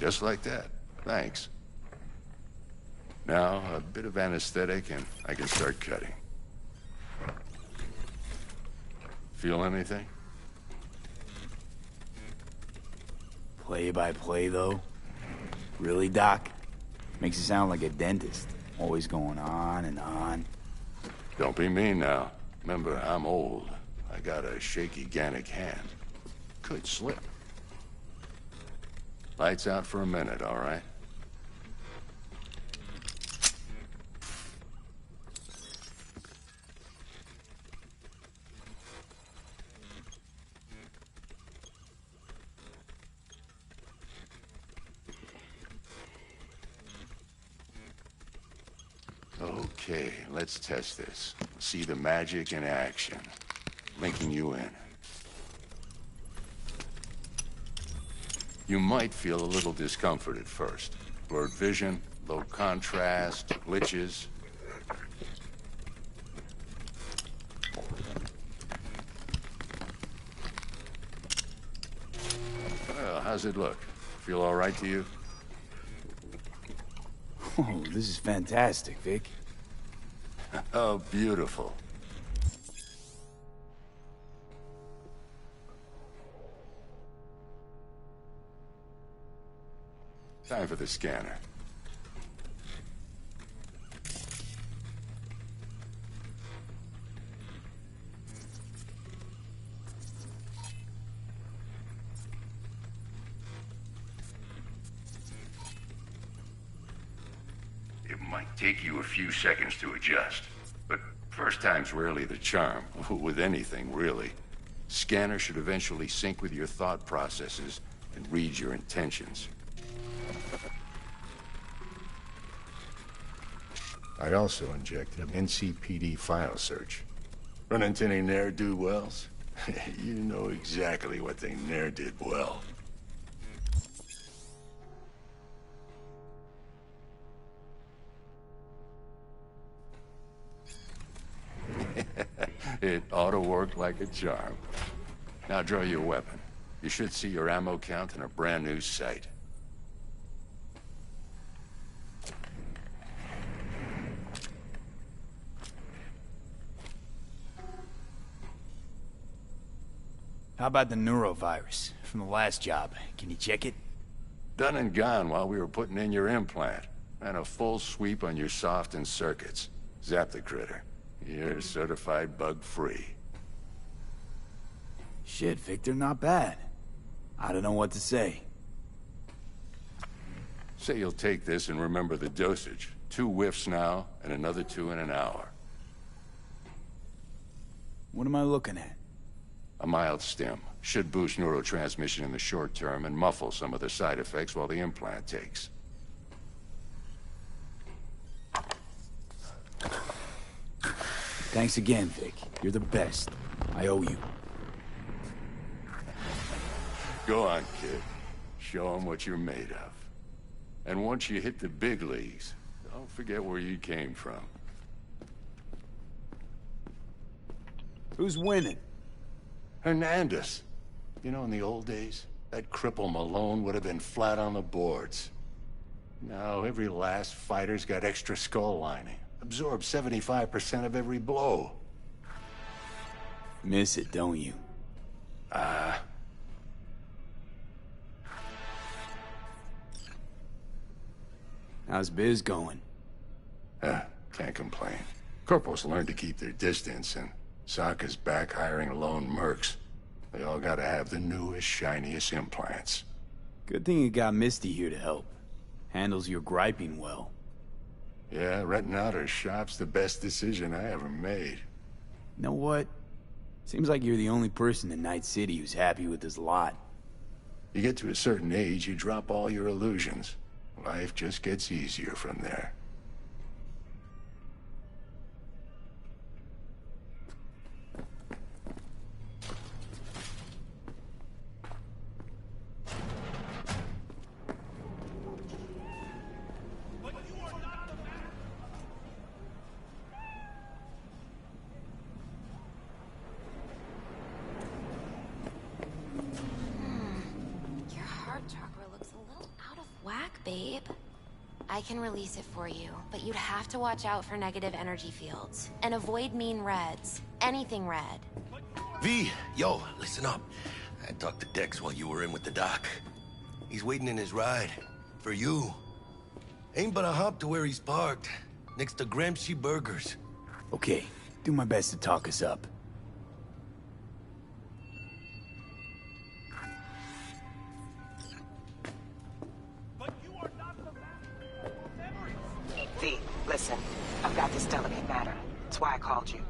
Just like that. Thanks. Now, a bit of anesthetic and I can start cutting. Feel anything? Play by play, though? Really, Doc? Makes you sound like a dentist. Always going on and on. Don't be mean now. Remember, I'm old. I got a shaky Gannic hand. Could slip. Lights out for a minute, all right? Okay, let's test this. See the magic in action. Linking you in. You might feel a little discomfort at first. Blurred vision, low contrast, glitches. Well, how's it look? Feel all right to you? Oh, this is fantastic, Vic. Oh, beautiful. Time for the scanner. It might take you a few seconds to adjust, but first time's rarely the charm, with anything, really. Scanner should eventually sync with your thought processes and read your intentions. I also injected an NCPD file search. Run into any ne'er-do-wells? You know exactly what they ne'er did well. It ought to work like a charm. Now draw your weapon. You should see your ammo count in a brand new sight. How about the neurovirus from the last job? Can you check it? Done and gone while we were putting in your implant. And a full sweep on your soft and circuits. Zap the critter. You're certified bug-free. Shit, Victor, not bad. I don't know what to say. Say you'll take this and remember the dosage. 2 whiffs now, and another 2 in an hour. What am I looking at? A mild stim. Should boost neurotransmission in the short term and muffle some of the side effects while the implant takes. Thanks again, Vic. You're the best. I owe you. Go on, kid. Show them what you're made of. And once you hit the big leagues, don't forget where you came from. Who's winning? Hernandez. You know, in the old days, that cripple Malone would have been flat on the boards. Now, every last fighter's got extra skull lining. Absorbs 75% of every blow. Miss it, don't you? How's biz going? Can't complain. Corporals learn to keep their distance, and Sokka's back hiring lone mercs. They all gotta have the newest, shiniest implants. Good thing you got Misty here to help. Handles your griping well. Yeah, renting out her shop's the best decision I ever made. You know what? Seems like you're the only person in Night City who's happy with this lot. You get to a certain age, you drop all your illusions. Life just gets easier from there. Your heart chakra looks a little out of babe. I can release it for you, but you'd have to watch out for negative energy fields. And avoid mean reds. Anything red. V, yo, listen up. I talked to Dex while you were in with the doc. He's waiting in his ride. For you. Ain't but a hop to where he's parked. Next to Gramsci Burgers. Okay, do my best to talk us up. V, listen. I've got this delicate matter. That's why I called you.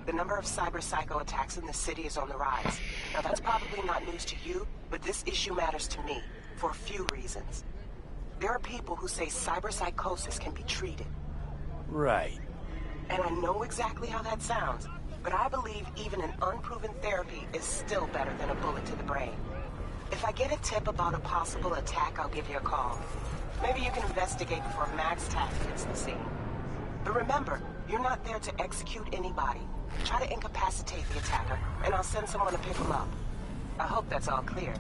The number of cyber-psycho attacks in the city is on the rise. Now that's probably not news to you, but this issue matters to me, for a few reasons. There are people who say cyberpsychosis can be treated. Right. And I know exactly how that sounds, but I believe even an unproven therapy is still better than a bullet to the brain. If I get a tip about a possible attack, I'll give you a call. Maybe you can investigate before Max Tack hits the scene. But remember, you're not there to execute anybody. Try to incapacitate the attacker, and I'll send someone to pick him up. I hope that's all clear.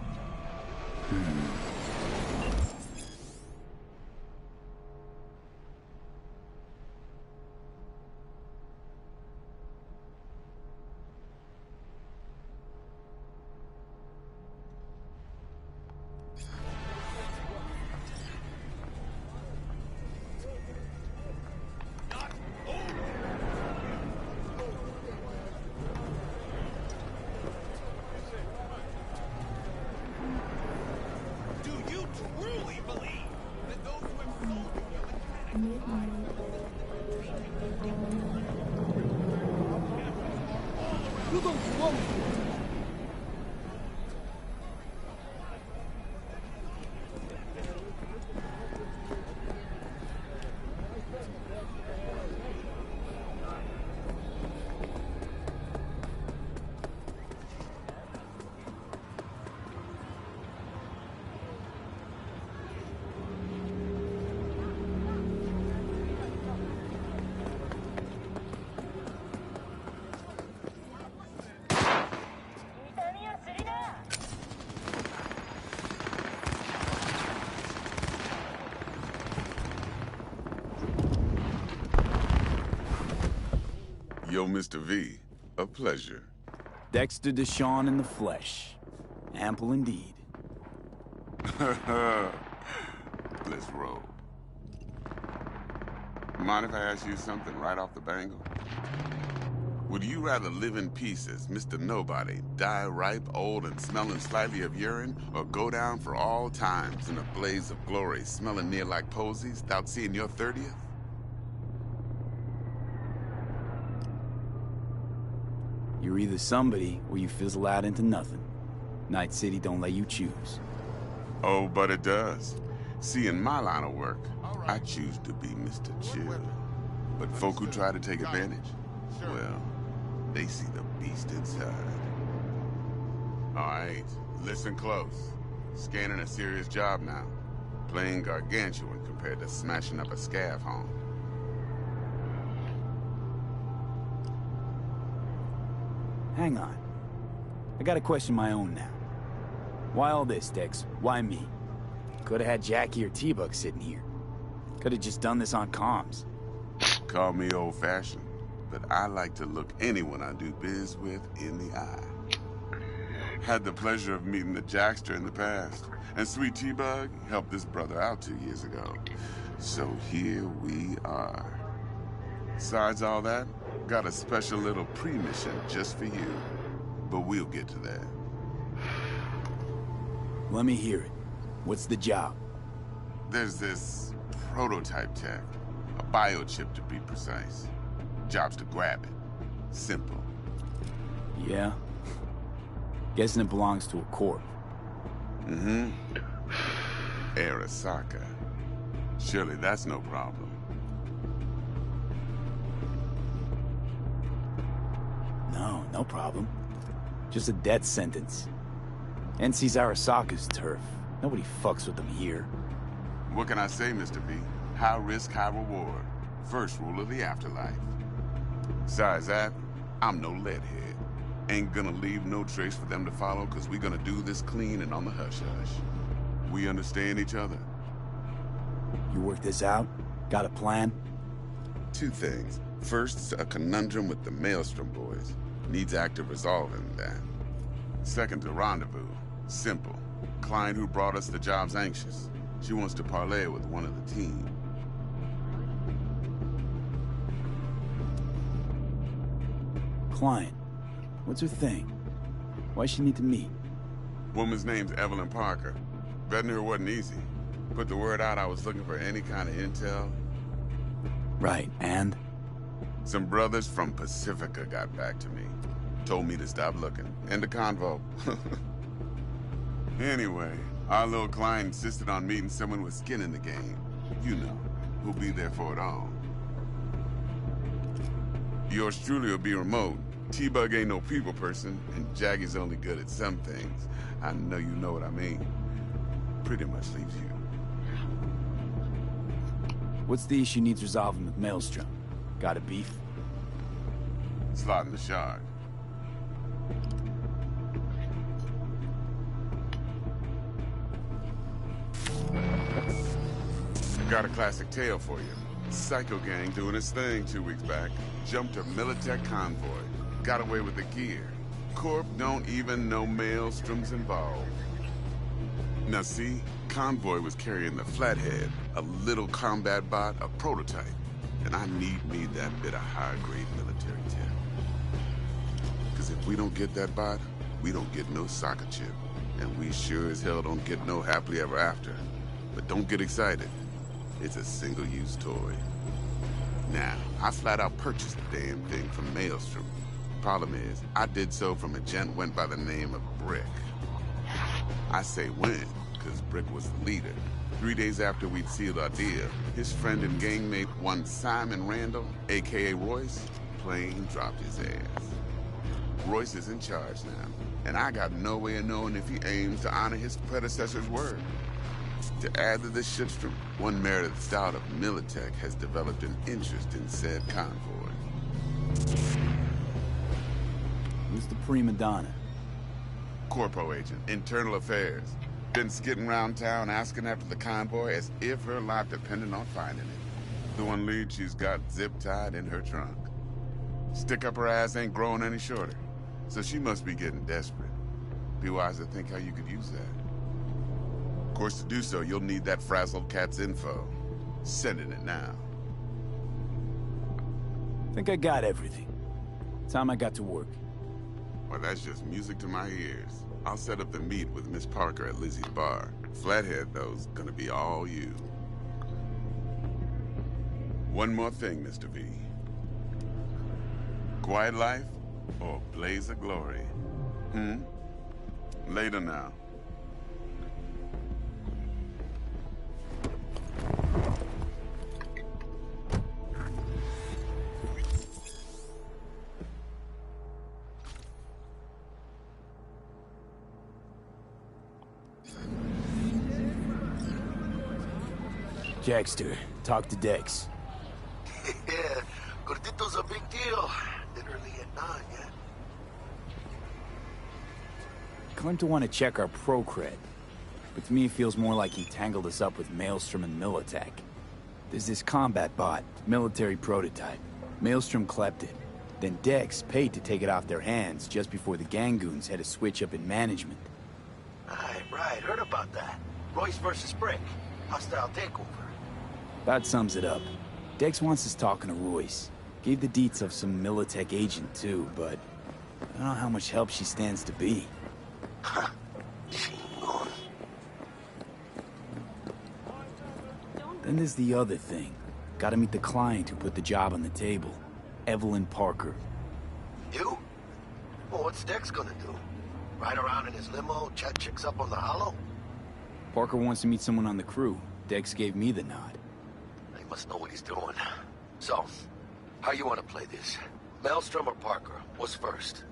Yo, Mr. V, a pleasure. Dexter Deshawn in the flesh. Ample indeed. Let's roll. Mind if I ask you something right off the bangle? Would you rather live in peace as Mr. Nobody, die ripe, old, and smelling slightly of urine, or go down for all times in a blaze of glory, smelling near like posies, without seeing your 30th? You're either somebody, or you fizzle out into nothing. Night City don't let you choose. Oh, but it does. See, in my line of work, I choose to be Mr. Chill. But folk who try to take advantage, well, they see the beast inside. All right, listen close. Scanning a serious job now. Playing gargantuan compared to smashing up a scav home. Hang on. I got a question my own now. Why all this, Dex? Why me? Could've had Jackie or T-Bug sitting here. Could've just done this on comms. Call me old-fashioned, but I like to look anyone I do biz with in the eye. Had the pleasure of meeting the Jackster in the past, and Sweet T-Bug helped this brother out 2 years ago. So here we are. Besides all that, got a special little pre-mission just for you. But we'll get to that. Let me hear it. What's the job? There's this prototype tech. A biochip to be precise. Job's to grab it. Simple. Yeah? Guessing it belongs to a corp. Mm-hmm. Arasaka. Surely that's no problem. No problem. Just a death sentence. NC's Arasaka's turf. Nobody fucks with them here. What can I say, Mr. V? High risk, high reward. First rule of the afterlife. Besides that, I'm no leadhead. Ain't gonna leave no trace for them to follow, cause we gonna do this clean and on the hush-hush. We understand each other? You work this out? Got a plan? Two things. First, a conundrum with the Maelstrom boys. Needs active resolving that. Second, a rendezvous. Simple. Client who brought us the job's anxious. She wants to parlay with one of the team. Client. What's her thing? Why she need to meet? Woman's name's Evelyn Parker. Vetting her wasn't easy. Put the word out I was looking for any kind of intel. Right, and? Some brothers from Pacifica got back to me. Told me to stop looking. End of convo. Anyway, our little client insisted on meeting someone with skin in the game. You know, who'll be there for it all. Yours truly will be remote. T-Bug ain't no people person, and Jaggy's only good at some things. I know you know what I mean. Pretty much leaves you. What's the issue needs resolving with Maelstrom? Got a beef? Slotting the shard. Got a classic tale for you. Psycho gang doing its thing 2 weeks back. Jumped a Militech convoy. Got away with the gear. Corp don't even know Maelstrom's involved. Now see, convoy was carrying the Flathead, a little combat bot, a prototype. And I need me that bit of high-grade military tech. Because if we don't get that bot, we don't get no soccer chip. And we sure as hell don't get no happily ever after. But don't get excited. It's a single-use toy. Now, I flat out purchased the damn thing from Maelstrom. Problem is, I did so from a gent went by the name of Brick. I say when, because Brick was the leader. 3 days after we'd sealed our deal, his friend and gangmate, one Simon Randall, a.k.a. Royce, plain dropped his ass. Royce is in charge now, and I got no way of knowing if he aims to honor his predecessor's word. To add to this shitstorm, one merited stout of Militech has developed an interest in said convoy. Who's the prima donna? Corpo agent, internal affairs. Been skidding around town asking after the convoy as if her life depended on finding it. The one lead she's got zip-tied in her trunk. Stick up her ass ain't growing any shorter, so she must be getting desperate. Be wise to think how you could use that. Of course, to do so, you'll need that frazzled cat's info. Sending it now. Think I got everything. Time I got to work. Well, that's just music to my ears. I'll set up the meet with Miss Parker at Lizzie's bar. Flathead, though's gonna be all you. One more thing, Mr. V. Quiet life or blaze of glory? Later now. Jackster, talk to Dex. Yeah, Gordito's a big deal. Literally at 9, yeah? Claimed to want to check our pro cred. But to me it feels more like he tangled us up with Maelstrom and Militech. There's this combat bot, military prototype. Maelstrom clept it. Then Dex paid to take it off their hands just before the Gangoons had a switch up in management. Right, heard about that. Royce versus Brick. Hostile takeover. About sums it up. Dex wants us talking to Royce. Gave the deets of some Militech agent too, but I don't know how much help she stands to be. Huh. Chingon. Then there's the other thing. Gotta meet the client who put the job on the table. Evelyn Parker. You? Well, what's Dex gonna do? Ride around in his limo, chat chicks up on the hollow? Parker wants to meet someone on the crew. Dex gave me the nod. He must know what he's doing. So, how you want to play this? Maelstrom or Parker? What's first?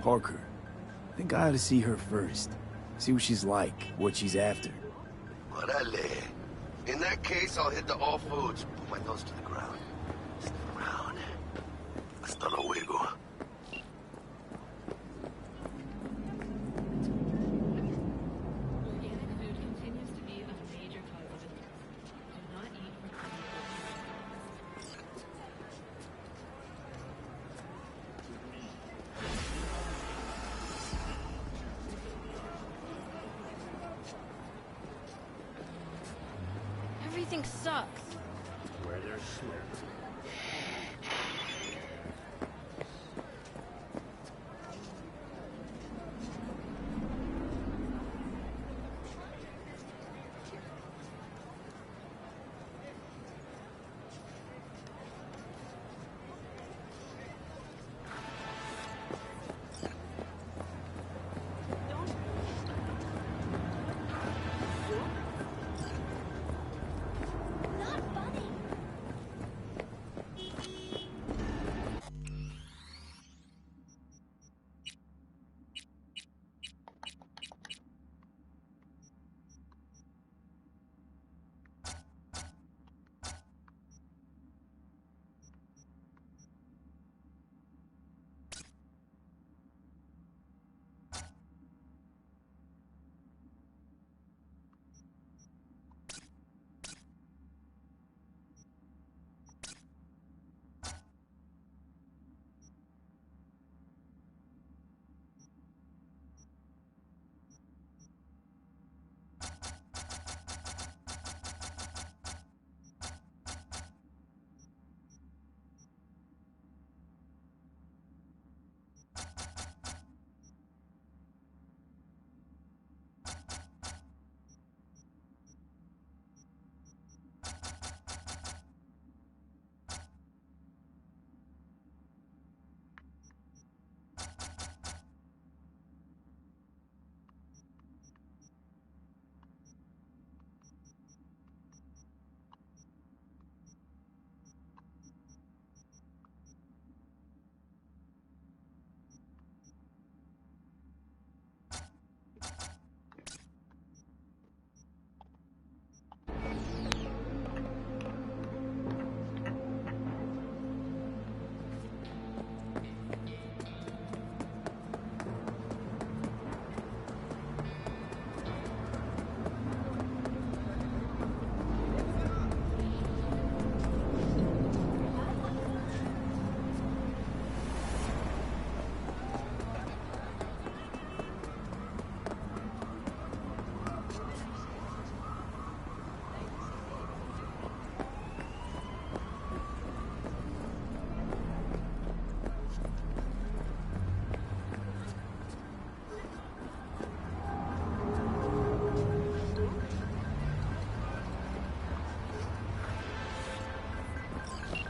Parker. I think I ought to see her first. See what she's like, what she's after. Orale. In that case, I'll hit the all foods. Put my nose to the ground. Stick around. Hasta luego. Everything sucks. Where there's smoke.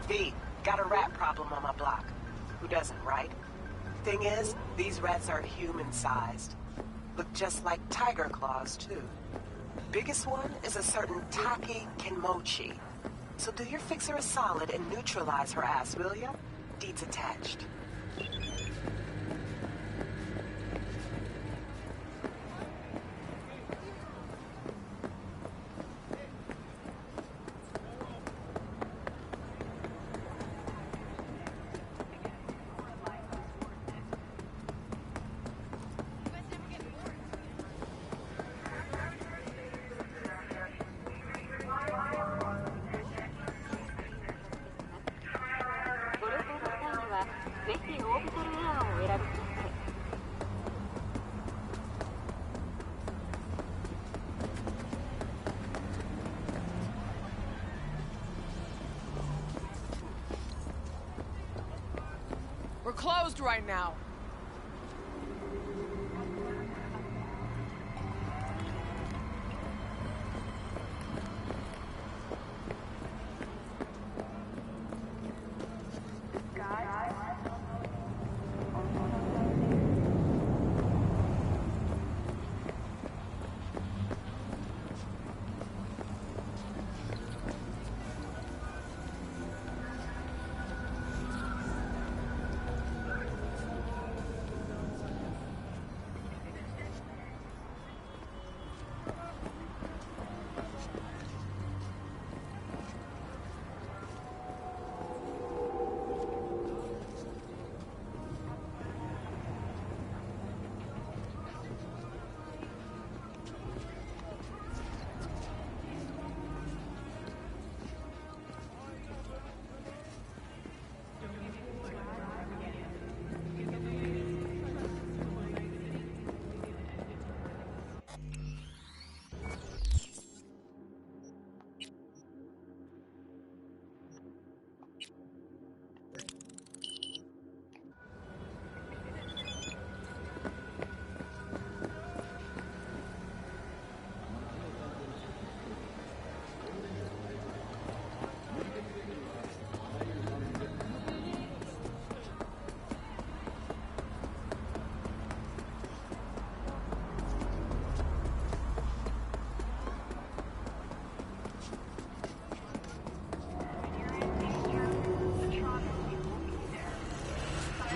V, got a rat problem on my block. Who doesn't, right? Thing is, these rats are human-sized. Look just like tiger claws, too. Biggest one is a certain Taki Kenmochi. So do your fixer a solid and neutralize her ass, will ya? Deeds attached. We're closed right now.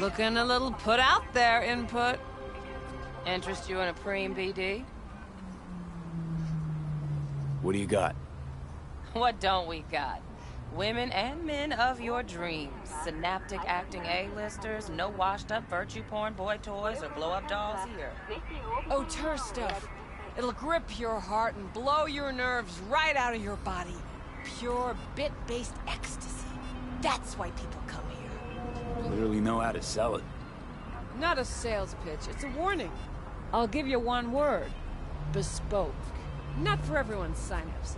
Looking a little put out there, input. Interest you in a preem BD? What do you got? What don't we got? Women and men of your dreams. Synaptic acting A-listers, no washed-up virtue porn boy toys or blow-up dolls here. Auteur stuff. It'll grip your heart and blow your nerves right out of your body. Pure bit-based ecstasy. That's why people come here. Clearly know how to sell it. Not a sales pitch, it's a warning. I'll give you one word. Bespoke. Not for everyone's synapses.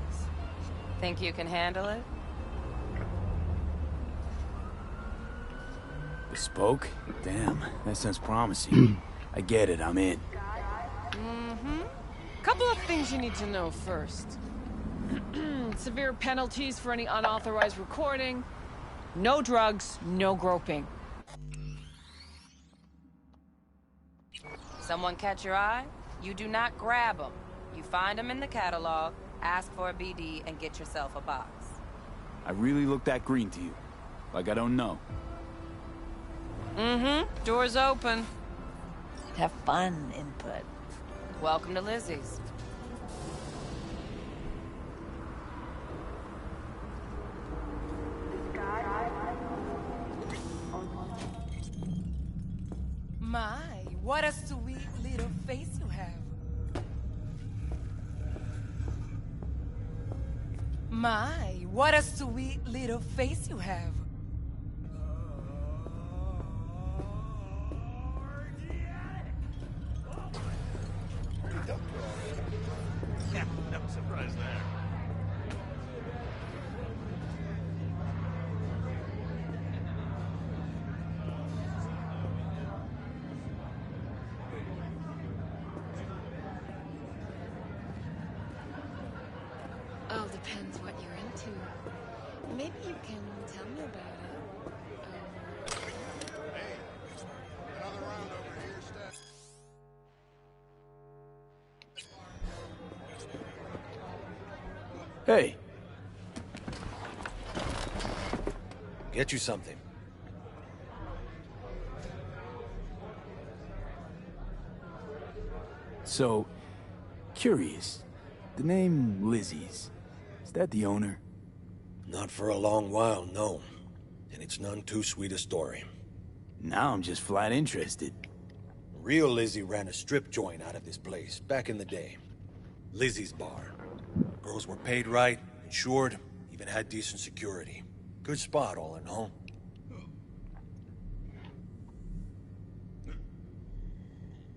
Think you can handle it? Bespoke? Damn, that sounds promising. I get it, I'm in. Couple of things you need to know first. Severe penalties for any unauthorized recording. No drugs, no groping. Someone catch your eye? You do not grab them. You find them in the catalog, ask for a BD, and get yourself a box. I really look that green to you. Like I don't know. Door's open. Have fun, input. Welcome to Lizzie's. My, what a sweet little face you have. My, what a sweet little face you have. No surprise there. All depends what you're into. Maybe you can tell me about it. Another round over here, Steph. Hey, Get you something. so, curious. The name Lizzie's, is that the owner? Not for a long while, no. And it's none too sweet a story. Now I'm just flat interested. Real Lizzie ran a strip joint out of this place back in the day. Lizzie's Bar. Girls were paid right, insured, even had decent security. Good spot, all in all.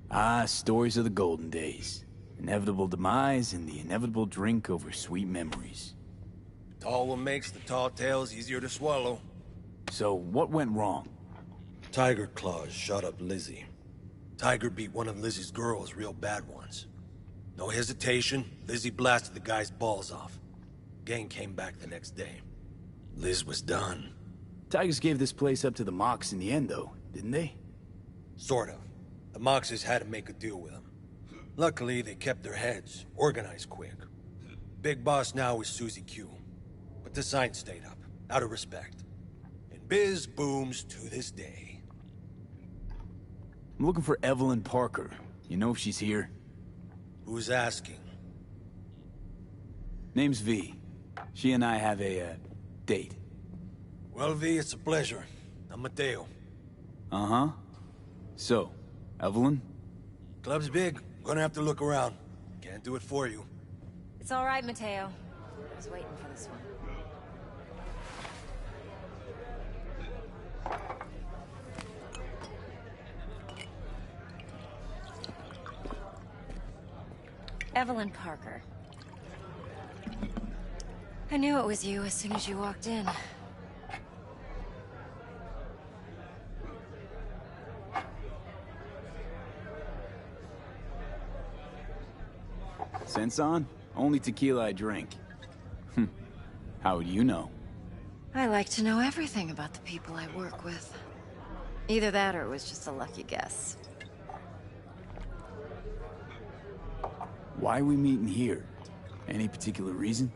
Ah, stories of the golden days. Inevitable demise and the inevitable drink over sweet memories. Tall one makes the tall tales easier to swallow. So, what went wrong? Tiger Claws shot up Lizzie. Tiger beat one of Lizzie's girls real bad once. No hesitation, Lizzie blasted the guy's balls off. Gang came back the next day. Liz was done. Tigers gave this place up to the Mox in the end, though, didn't they? Sort of. The Moxes had to make a deal with them. Luckily, they kept their heads, organized quick. Big boss now is Susie Q. But the sign stayed up, out of respect. And biz booms to this day. I'm looking for Evelyn Parker. You know if she's here? Who's asking? Name's V. She and I have a, date. Well, V, it's a pleasure. I'm Mateo. Uh-huh. So, Evelyn? Club's big. Gonna have to look around. Can't do it for you. It's all right, Mateo. I was waiting for this one. Evelyn Parker. I knew it was you as soon as you walked in. Sense on? Only tequila I drink. How would you know? I like to know everything about the people I work with. Either that or it was just a lucky guess. Why are we meeting here? Any particular reason?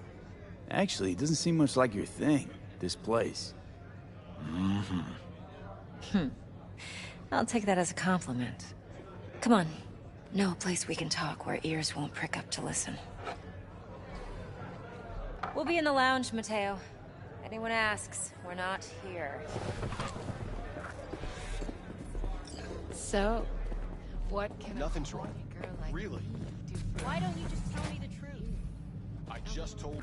Actually, it doesn't seem much like your thing, this place. I'll take that as a compliment. Come on. Know a place we can talk where ears won't prick up to listen. We'll be in the lounge, Mateo. Anyone asks, we're not here. So, what can Nothing's a wrong. girl like Really? me do for Why don't you just tell me the truth? I just told you.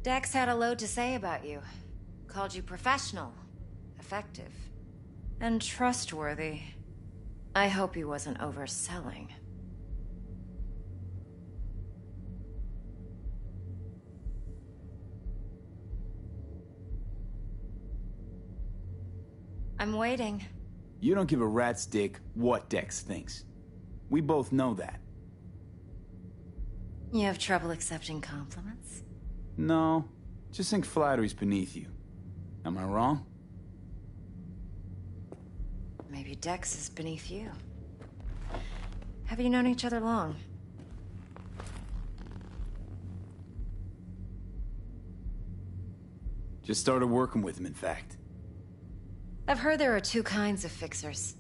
Dex had a load to say about you. Called you professional, effective, and trustworthy. I hope he wasn't overselling. I'm waiting. You don't give a rat's dick what Dex thinks. We both know that. You have trouble accepting compliments? No, just think flattery's beneath you. Am I wrong? Maybe Dex is beneath you. Have you known each other long? Just started working with him, in fact. I've heard there are two kinds of fixers.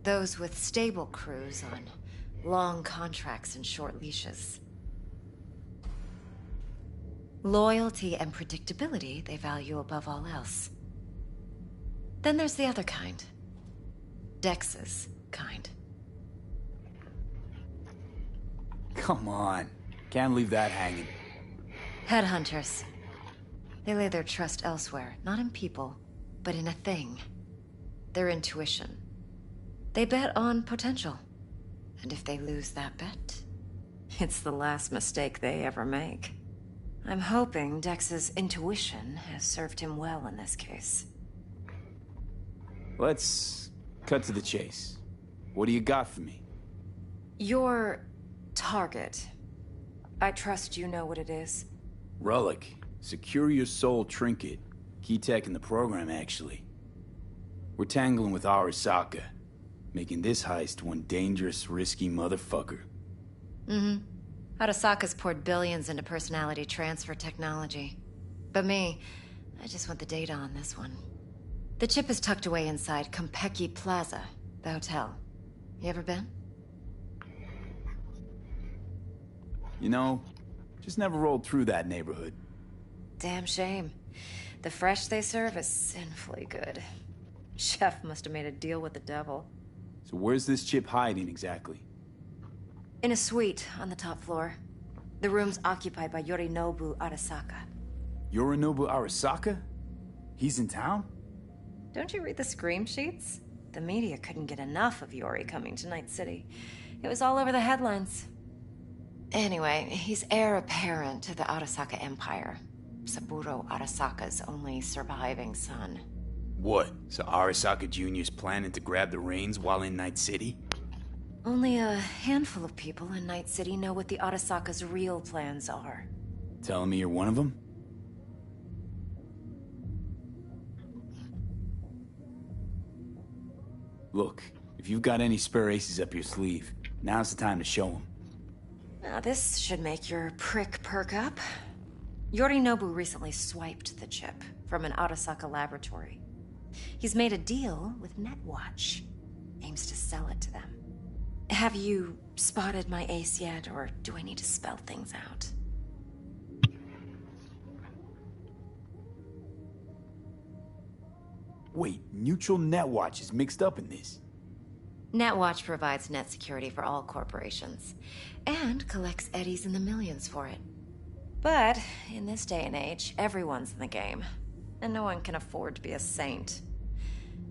Those with stable crews on long contracts and short leashes. Loyalty and predictability they value above all else. Then there's the other kind. Dex's kind. Come on. Can't leave that hanging. Headhunters. They lay their trust elsewhere, not in people, but in a thing. Their intuition. They bet on potential. And if they lose that bet, it's the last mistake they ever make. I'm hoping Dex's intuition has served him well in this case. Let's cut to the chase. What do you got for me? Your target. I trust you know what it is. Relic. Secure your soul trinket. Key tech in the program, actually. We're tangling with Arasaka, making this heist one dangerous, risky motherfucker. Mm-hmm. Arasaka's poured billions into personality transfer technology. But me, I just want the data on this one. The chip is tucked away inside Konpeki Plaza, the hotel. You ever been? You know, just never rolled through that neighborhood. Damn shame. The fresh they serve is sinfully good. Chef must have made a deal with the devil. So where's this chip hiding exactly? In a suite on the top floor. The room's occupied by Yorinobu Arasaka. Yorinobu Arasaka? He's in town? Don't you read the scream sheets? The media couldn't get enough of Yori coming to Night City. It was all over the headlines. Anyway, he's heir apparent to the Arasaka Empire. Saburo Arasaka's only surviving son. What? So Arasaka Jr.'s planning to grab the reins while in Night City? Only a handful of people in Night City know what the Arasaka's real plans are. Telling me you're one of them? Look, if you've got any spare aces up your sleeve, now's the time to show them. Now this should make your prick perk up. Yorinobu recently swiped the chip from an Arasaka laboratory. He's made a deal with Netwatch. Aims to sell it to them. Have you spotted my ace yet, or do I need to spell things out? Wait, Neutral Netwatch is mixed up in this. Netwatch provides net security for all corporations, and collects eddies in the millions for it. But, in this day and age, everyone's in the game, and no one can afford to be a saint.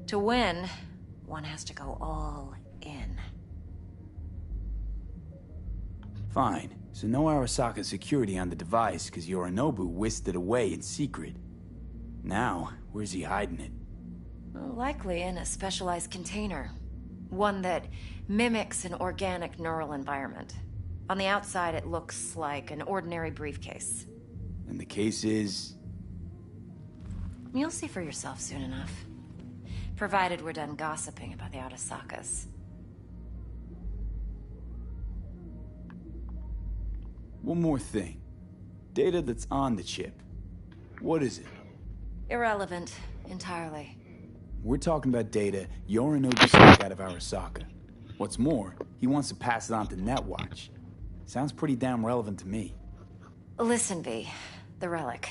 To win, one has to go all in. Fine, so no Arasaka security on the device because Yorinobu whisked it away in secret. Now, where's he hiding it? Likely in a specialized container. One that mimics an organic neural environment. On the outside, it looks like an ordinary briefcase. And the case is... You'll see for yourself soon enough. Provided we're done gossiping about the Arasakas. One more thing. Data that's on the chip. What is it? Irrelevant. Entirely. We're talking about data Yorinobu snuck out of Arasaka. What's more, he wants to pass it on to Netwatch. Sounds pretty damn relevant to me. Listen, V. The relic.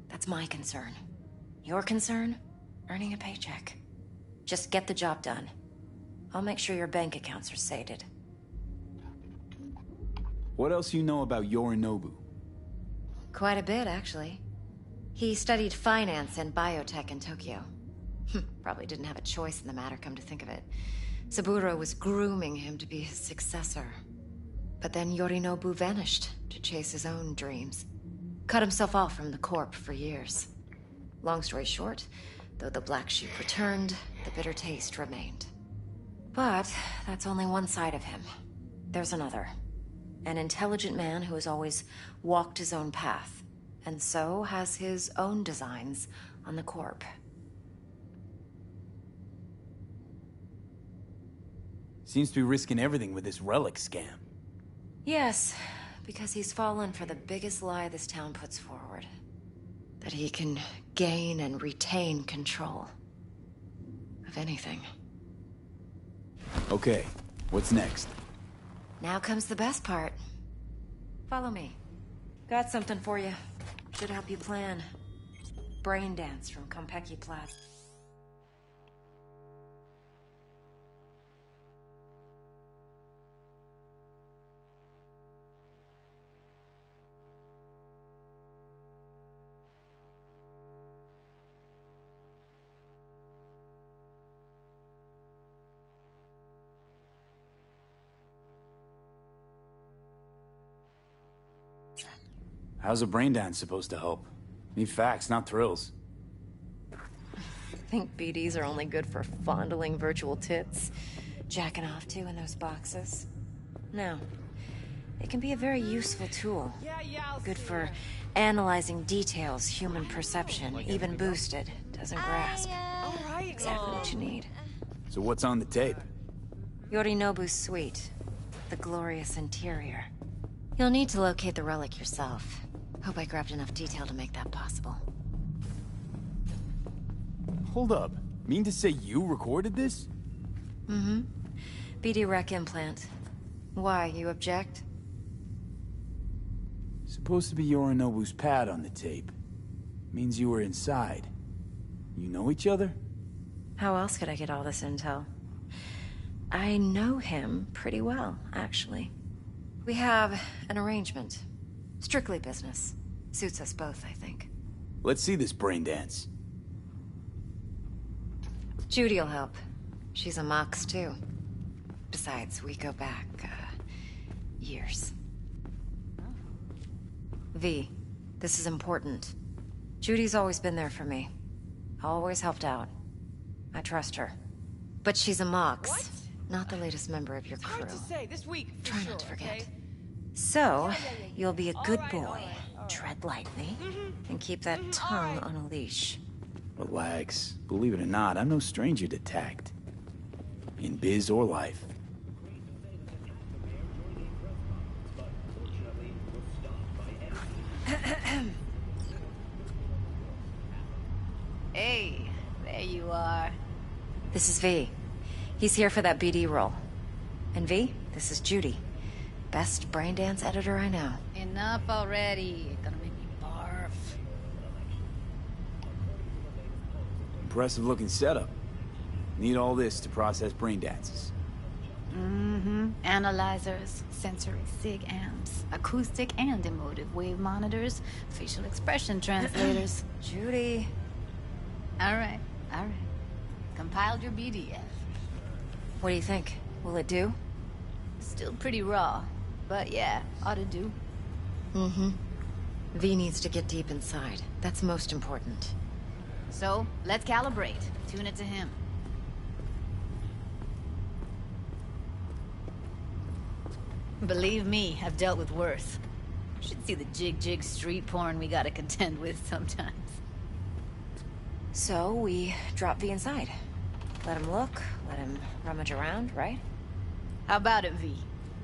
That's my concern. Your concern? Earning a paycheck. Just get the job done. I'll make sure your bank accounts are sated. What else you know about Yorinobu? Quite a bit, actually. He studied finance and biotech in Tokyo. Probably didn't have a choice in the matter, come to think of it. Saburo was grooming him to be his successor. But then Yorinobu vanished to chase his own dreams. Cut himself off from the Corp for years. Long story short, though the black sheep returned, the bitter taste remained. But that's only one side of him. There's another. An intelligent man who has always walked his own path, and so has his own designs on the Corp. Seems to be risking everything with this relic scam. Yes, because he's fallen for the biggest lie this town puts forward. That he can gain and retain control of anything. Okay, what's next? Now comes the best part. Follow me. Got something for you. Should help you plan. Brain dance from Konpeki Plaza. How's a brain dance supposed to help? Need facts, not thrills. Think BDs are only good for fondling virtual tits? Jacking off to in those boxes? No. It can be a very useful tool. Good for analyzing details human perception, even boosted, doesn't grasp. Exactly what you need. So what's on the tape? Yorinobu's suite. The glorious interior. You'll need to locate the relic yourself. Hope I grabbed enough detail to make that possible. Hold up. Mean to say you recorded this? Mm-hmm. BD rec implant. Why, you object? Supposed to be Yorinobu's pad on the tape. Means you were inside. You know each other? How else could I get all this intel? I know him pretty well, actually. We have an arrangement. Strictly business. Suits us both, I think. Let's see this brain dance. Judy'll help. She's a Mox, too. Besides, we go back, years. V, this is important. Judy's always been there for me. Always helped out. I trust her. But she's a Mox, not the latest member of your crew. Hard to say this week. Try not to forget. So, you'll be a good boy. Tread lightly, and keep that tongue on a leash. Relax. Believe it or not, I'm no stranger to tact. In biz or life. Hey, there you are. This is V. He's here for that BD role. And V, this is Judy. Best brain dance editor I know. Enough already. You're gonna make me barf. Impressive looking setup. Need all this to process brain dances. Mm-hmm. Analyzers, sensory sig amps, acoustic and emotive wave monitors, facial expression translators. Judy. All right. Compiled your BDF. What do you think? Will it do? Still pretty raw, but yeah, ought to do. Mm-hmm. V needs to get deep inside. That's most important. So, let's calibrate. Tune it to him. Believe me, I've dealt with worse. Should see the jig street porn we gotta contend with sometimes. So we drop V inside. Let him look, let him rummage around, right? How about it, V?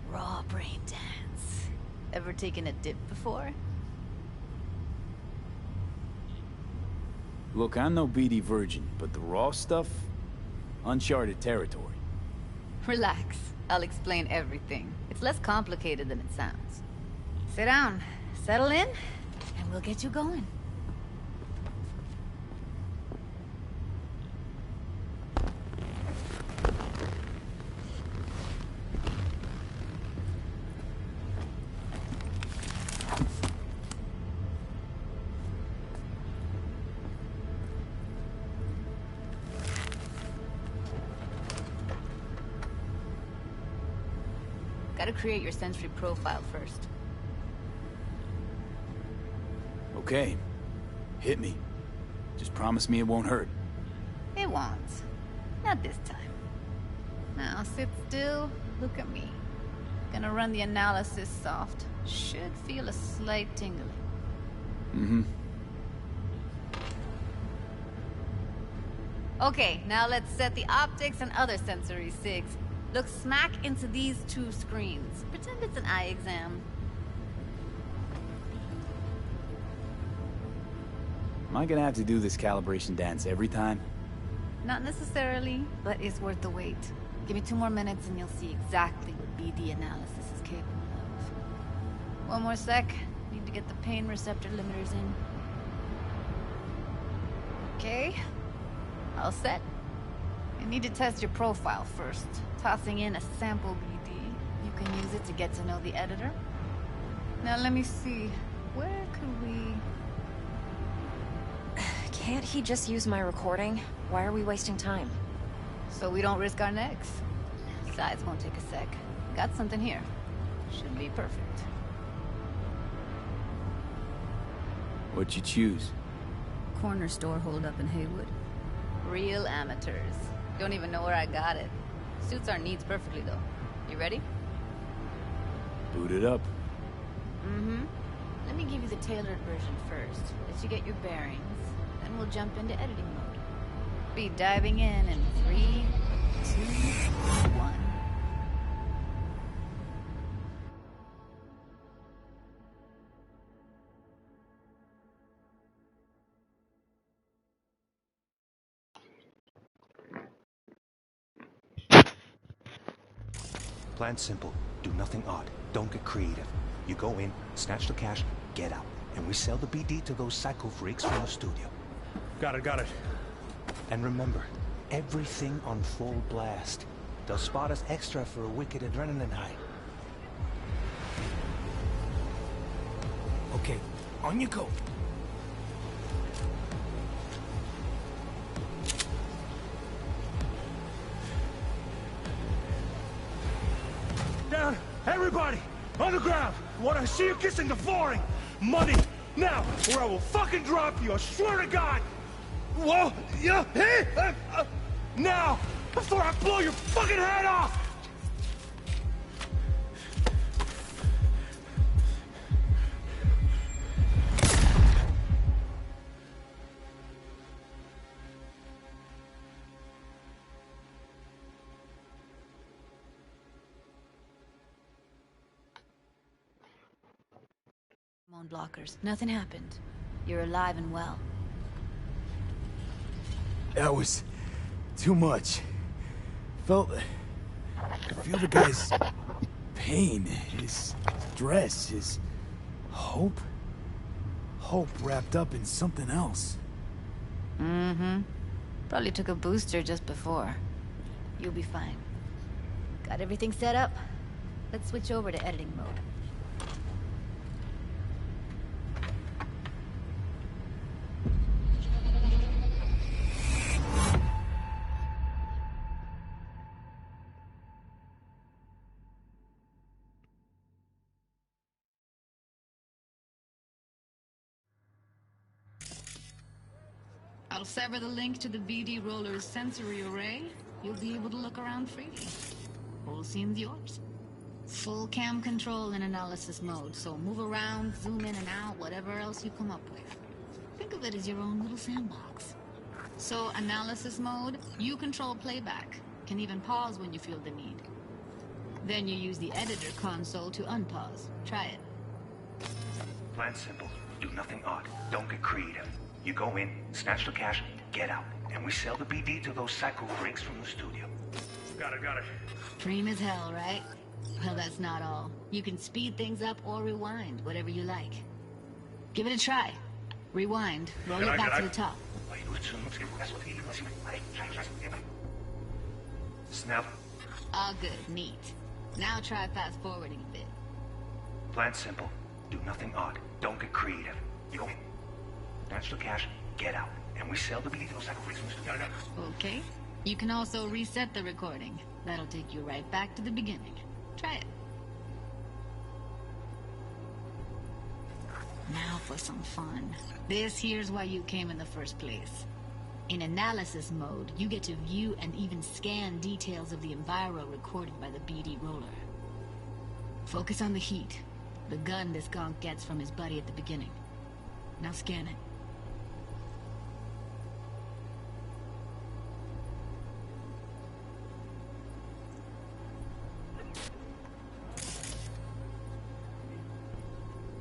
Raw brain dance. Ever taken a dip before? Look, I'm no BD virgin, but the raw stuff? Uncharted territory. Relax. I'll explain everything. It's less complicated than it sounds. Sit down, settle in, and we'll get you going. Gotta create your sensory profile first. Okay. Hit me. Just promise me it won't hurt. It won't. Not this time. Now sit still, look at me. Gonna run the analysis soft. Should feel a slight tingling. Mm-hmm. Okay, now let's set the optics and other sensory sigs. Look smack into these two screens. Pretend it's an eye exam. Am I gonna have to do this calibration dance every time? Not necessarily, but it's worth the wait. Give me 2 more minutes and you'll see exactly what BD analysis is capable of. 1 more sec. Need to get the pain receptor limiters in. Okay. All set. You need to test your profile first. Tossing in a sample BD. You can use it to get to know the editor. Now let me see. Where could we... Can't he just use my recording? Why are we wasting time? So we don't risk our necks. Besides, won't take a sec. Got something here. Should be perfect. What'd you choose? Corner store holdup in Haywood. Real amateurs. Don't even know where I got it. Suits our needs perfectly, though. You ready? Boot it up. Mm-hmm. Let me give you the tailored version first, let you get your bearings. Then we'll jump into editing mode. Be diving in 3, 2, 1. Plan simple. Do nothing odd. Don't get creative. You go in, snatch the cash, get out. And we sell the BD to those psycho freaks from the studio. Got it. And remember, everything on full blast. They'll spot us extra for a wicked adrenaline high. Okay, on you go. Down! Everybody! On the ground! Want to see you kissing the flooring! Money! Now! Or I will fucking drop you! I swear to God! Whoa! Yeah! Hey! Now! Before I blow your fucking head off! Hormone blockers. Nothing happened. You're alive and well. That was too much. I feel the guy's pain, his stress, his hope. Hope wrapped up in something else. Mm-hmm. Probably took a booster just before. You'll be fine. Got everything set up? Let's switch over to editing mode. I'll sever the link to the BD Roller's sensory array. You'll be able to look around freely. Whole scene's yours. Full cam control in analysis mode, so move around, zoom in and out, whatever else you come up with. Think of it as your own little sandbox. So, analysis mode, you control playback. Can even pause when you feel the need. Then you use the editor console to unpause. Try it. Plan simple. Do nothing odd. Don't get creative. You go in, snatch the cash, get out. And we sell the BD to those psycho freaks from the studio. Got it. Dream as hell, right? Well, that's not all. You can speed things up or rewind, whatever you like. Give it a try. Rewind. Roll it back to the top. Snap. All good. Neat. Now try fast forwarding a bit. Plan simple. Do nothing odd. Don't get creative. You go in, snatch the cash, get out. And we sell the BD to those psycho freaks from the studio. Okay. You can also reset the recording. That'll take you right back to the beginning. Try it. Now for some fun. This here's why you came in the first place. In analysis mode, you get to view and even scan details of the enviro recorded by the BD roller. Focus on the heat, the gun this gonk gets from his buddy at the beginning. Now scan it.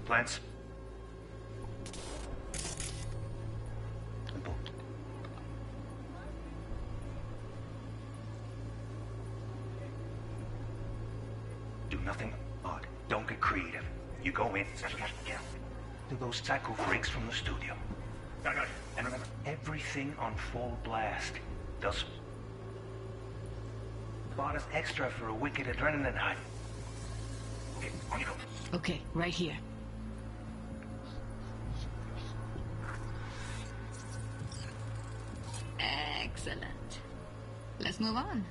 Plants. Simple. Do nothing odd. Don't get creative. You go in, snatch the cash, get out. To those psycho freaks from the studio. Got it. And remember, everything on full blast. They'll spot us extra for a wicked adrenaline high. Okay, on you go. Okay, right here. Excellent. Let's move on.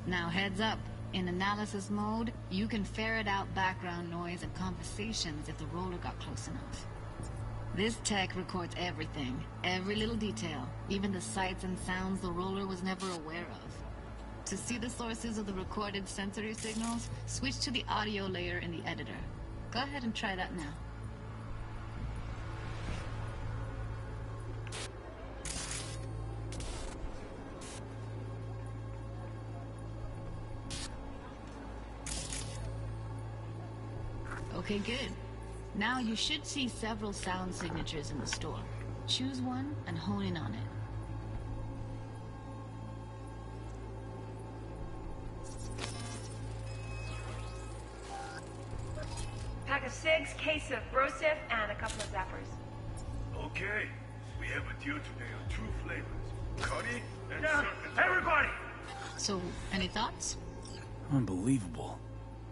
Now heads up. In analysis mode, you can ferret out background noise and conversations if the roller got close enough. This tech records everything, every little detail, even the sights and sounds the roller was never aware of. To see the sources of the recorded sensory signals, switch to the audio layer in the editor. Go ahead and try that now. Okay, good. Now you should see several sound signatures in the store. Choose one and hone in on it. Pack of 6, case of Brosif, and a couple of zappers. Okay. We have a deal today on 2 flavors. Cuddy and everybody! So, any thoughts? Unbelievable.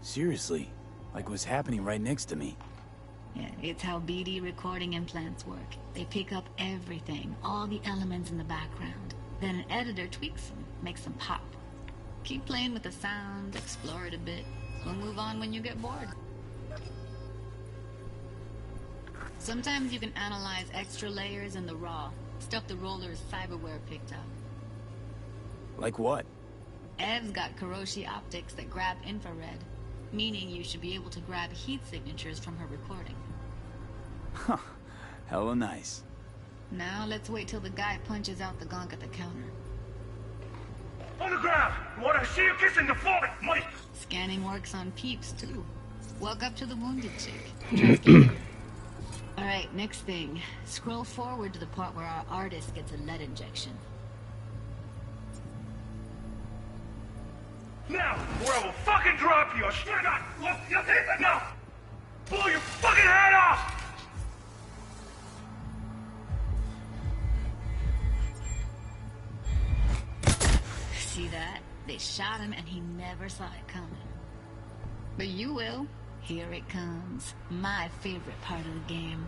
Seriously. Like it was happening right next to me. Yeah, it's how BD recording implants work. They pick up everything, all the elements in the background. Then an editor tweaks them, makes them pop. Keep playing with the sound, explore it a bit. We'll move on when you get bored. Sometimes you can analyze extra layers in the raw, stuff the roller's cyberware picked up. Like what? Ev's got Kiroshi optics that grab infrared, meaning you should be able to grab heat signatures from her recording. Huh. Hella nice. Now let's wait till the guy punches out the gonk at the counter. On the ground! Wanna see you kissing the floor? Money! Scanning works on peeps, too. Walk up to the wounded chick. Alright, next thing. Scroll forward to the part where our artist gets a lead injection. Now, or I will fucking drop you! I swear to God! Look, you take it now! Blow your fucking head off! See that? They shot him and he never saw it coming. But you will. Here it comes. My favorite part of the game.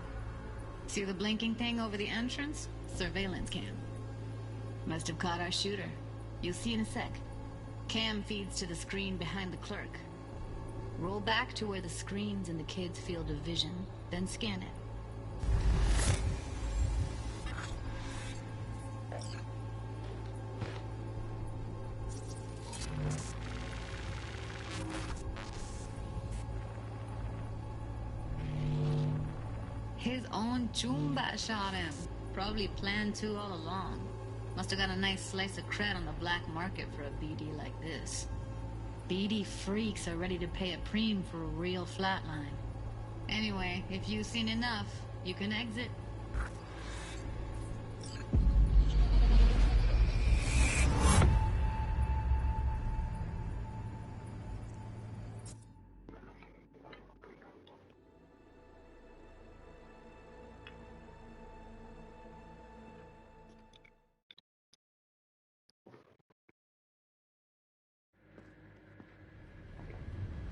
See the blinking thing over the entrance? Surveillance cam. Must have caught our shooter. You'll see in a sec. Cam feeds to the screen behind the clerk. Roll back to where the screen's in the kid's field of vision, then scan it. His own Chumba shot him. Probably planned to all along. Must have got a nice slice of cred on the black market for a BD like this. BD freaks are ready to pay a preem for a real flatline. Anyway, if you've seen enough, you can exit.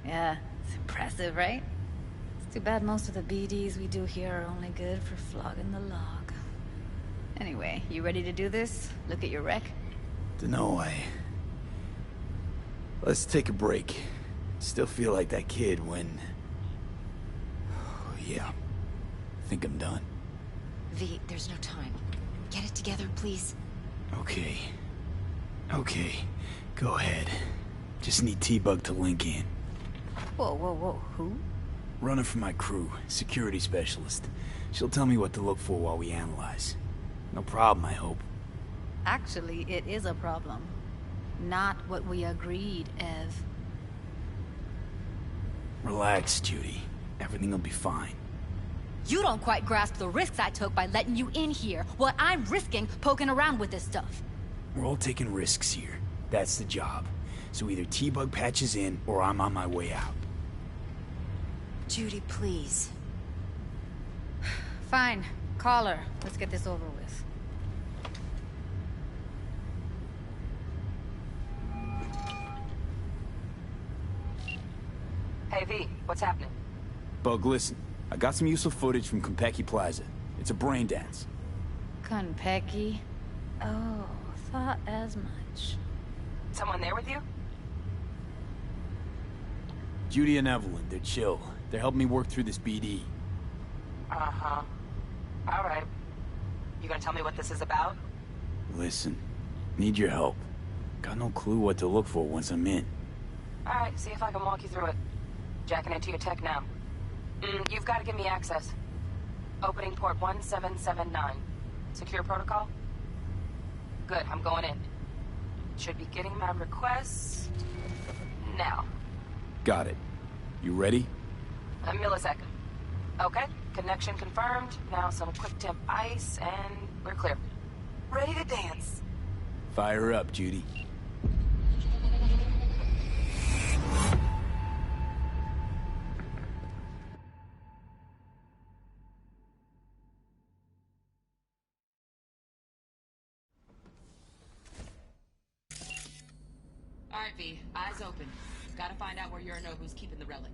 Yeah, it's impressive, right? It's too bad most of the BDs we do here are only good for flogging the log. Anyway, you ready to do this? Look at your wreck? Dunno, Let's take a break. Still feel like that kid when... Oh, yeah. Think I'm done. V, there's no time. Get it together, please. Okay. Okay. Go ahead. Just need T-Bug to link in. Whoa, whoa, whoa, who? Runner for my crew, security specialist. She'll tell me what to look for while we analyze. No problem, I hope. Actually, it is a problem. Not what we agreed, Ev. Relax, Judy. Everything will be fine. You don't quite grasp the risks I took by letting you in here. What I'm risking poking around with this stuff. We're all taking risks here. That's the job. So either T-Bug patches in, or I'm on my way out. Judy, please. Fine. Call her. Let's get this over with. Hey, V, what's happening? Bug, listen. I got some useful footage from Konpeki Plaza. It's a brain dance. Konpeki? Oh, thought as much. Someone there with you? Judy and Evelyn, they're chill. They're helping me work through this BD. Uh-huh. All right. You gonna tell me what this is about? Listen, need your help. Got no clue what to look for once I'm in. All right, see if I can walk you through it. Jacking into your tech now. You've got to give me access. Opening port 1779. Secure protocol? Good, I'm going in. Should be getting my request now. Got it. You ready? A millisecond. Okay, connection confirmed. Now some quick temp ice, and we're clear. Ready to dance. Fire up, Judy. All right, V. Eyes open. Gotta find out where Yorinobu's keeping the relic.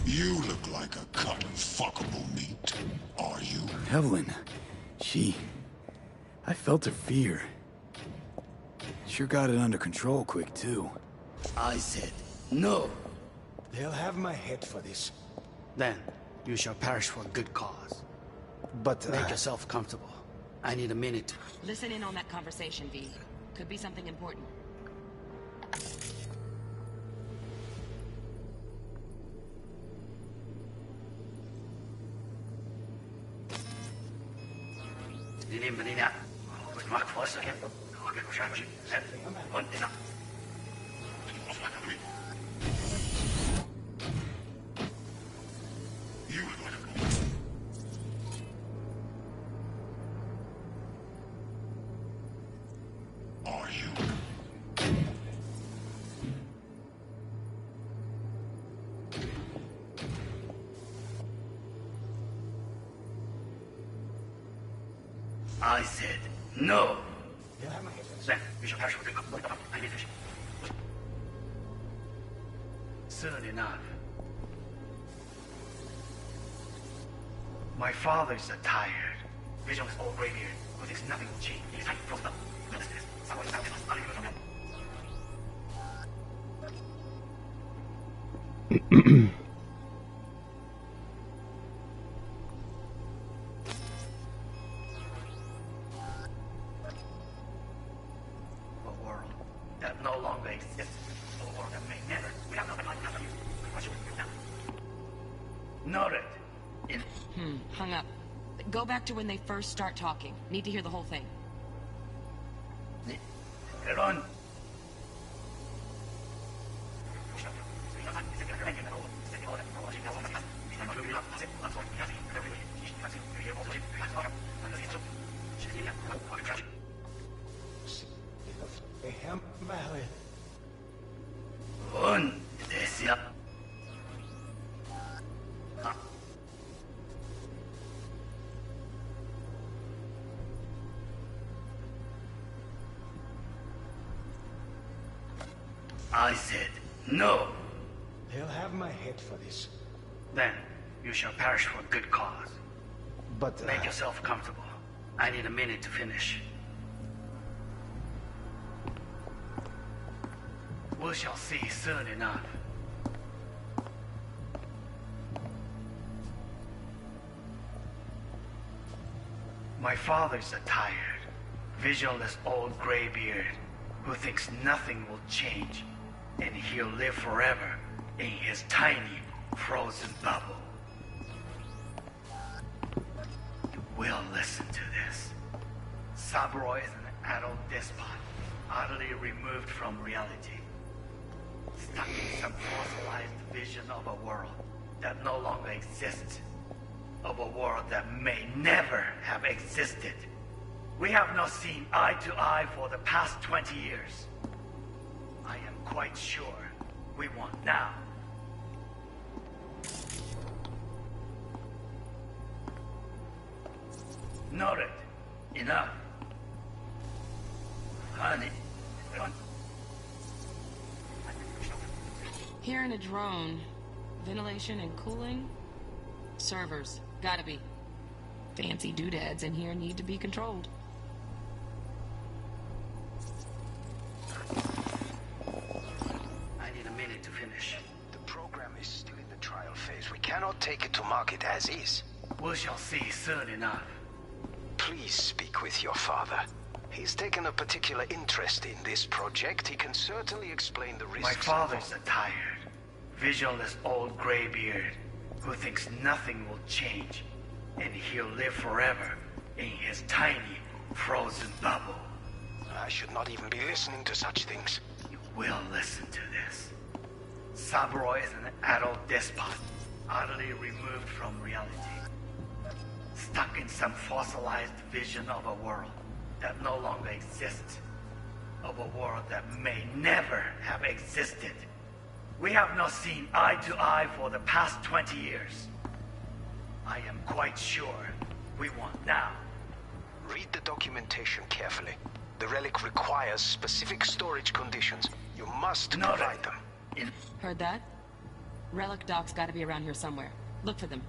You look like a cut of fuckable meat. Are you? Evelyn. I felt her fear. Sure got it under control quick, too. I said, no. They'll have my head for this. Then, you shall perish for a good cause. But, make yourself comfortable. I need a minute. Listen in on that conversation, V. Could be something important. Are you? I said, no. Then, you shall perish for good cause. I need this. Soon enough. My father is tired. Vision is all gray-beard, but there's nothing to change. He's like frozen up. What is this? Someone is helping us. Are you from him? A world that no longer exists. A world that may never. We have nothing like that. What should we do now? Noted. Go back to when they first start talking. Need to hear the whole thing. Run. Un, desya. I said no. They'll have my head for this. Then you shall perish for a good cause. But make yourself comfortable. I need a minute to finish. We shall see soon enough. My father's a tired, visionless old graybeard who thinks nothing will change, and he'll live forever in his tiny, frozen bubble. You will listen to this. Saburo is an adult despot, utterly removed from reality. Stuck in some fossilized vision of a world that no longer exists. Of a world that may never have existed. We have not seen eye to eye for the past 20 years. I am quite sure we want now. Noted. Enough. Honey. Hearing a drone. Ventilation and cooling? Servers. Gotta be. Fancy doodads in here need to be controlled. I need a minute to finish. The program is still in the trial phase. We cannot take it to market as is. We shall see soon enough. Please speak with your father. He's taken a particular interest in this project. He can certainly explain the risks. My father's a tired, visionless old graybeard who thinks nothing will change, and he'll live forever in his tiny, frozen bubble. I should not even be listening to such things. You will listen to this. Saburo is an adult despot, utterly removed from reality. Stuck in some fossilized vision of a world that no longer exists. Of a world that may never have existed. We have not seen eye to eye for the past 20 years. I am quite sure we want now. Read the documentation carefully. The relic requires specific storage conditions. You must provide them. Heard that? Relic docs gotta be around here somewhere. Look for them.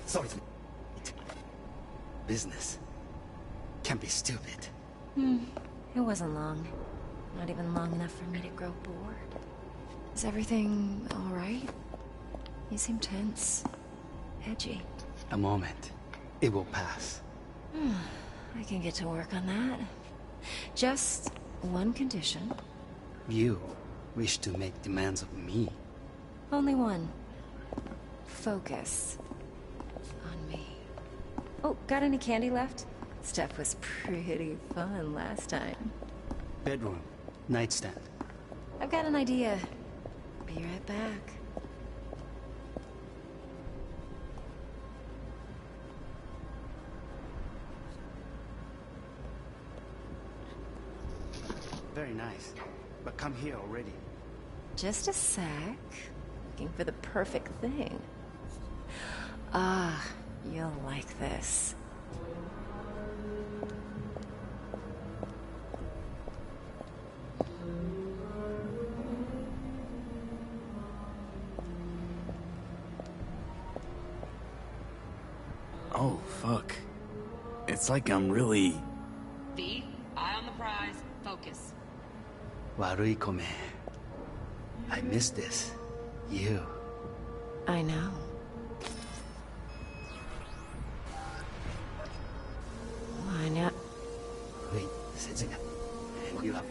Sorry to... Business can be stupid. It wasn't long. Not even long enough for me to grow bored. Is everything all right? You seem tense. Edgy. A moment. It will pass. I can get to work on that. Just one condition. You wish to make demands of me. Only one. Focus. On me. Oh, got any candy left? Stuff was pretty fun last time. Bedroom. Nightstand. I've got an idea. Be right back. Very nice. But come here already. Just a sec. Looking for the perfect thing. Ah, you'll like this. It's like I'm really... V, eye on the prize, focus. Warui kome. I miss this. You. I know. Why not? Wait, Setsuga. You up.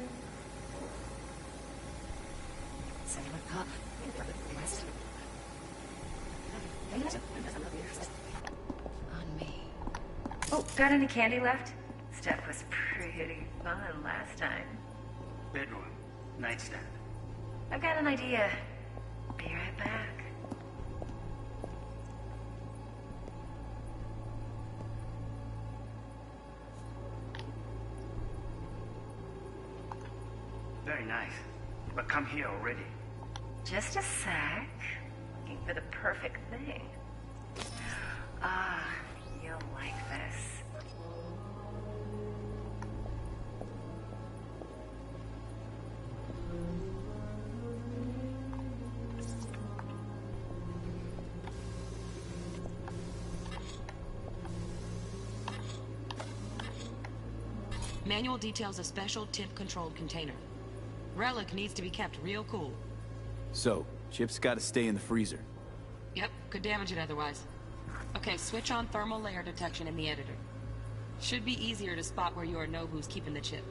On me. Oh, got any candy left? Stuff was pretty fun last time. Bedroom. Nightstand. I've got an idea. Be right back. Very nice. But come here already. Just a sec. Looking for the perfect thing. Ah, you'll like this. Manual details a special temp-controlled container. Relic needs to be kept real cool. So, Chip's gotta stay in the freezer. Yep, could damage it otherwise. Okay, switch on thermal layer detection in the editor. Should be easier to spot where you or know who's keeping the chip.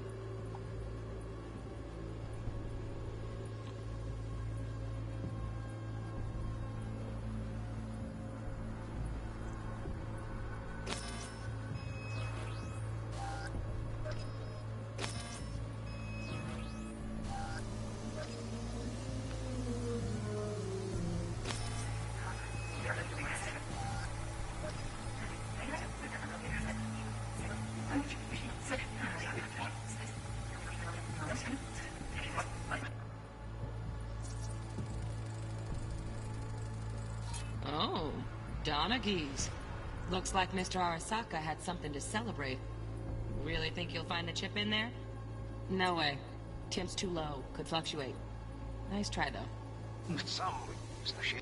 Oh, Donaghy's. Looks like Mr. Arasaka had something to celebrate. Really think you'll find the chip in there? No way. Temp's too low. Could fluctuate. Nice try, though. Some shit.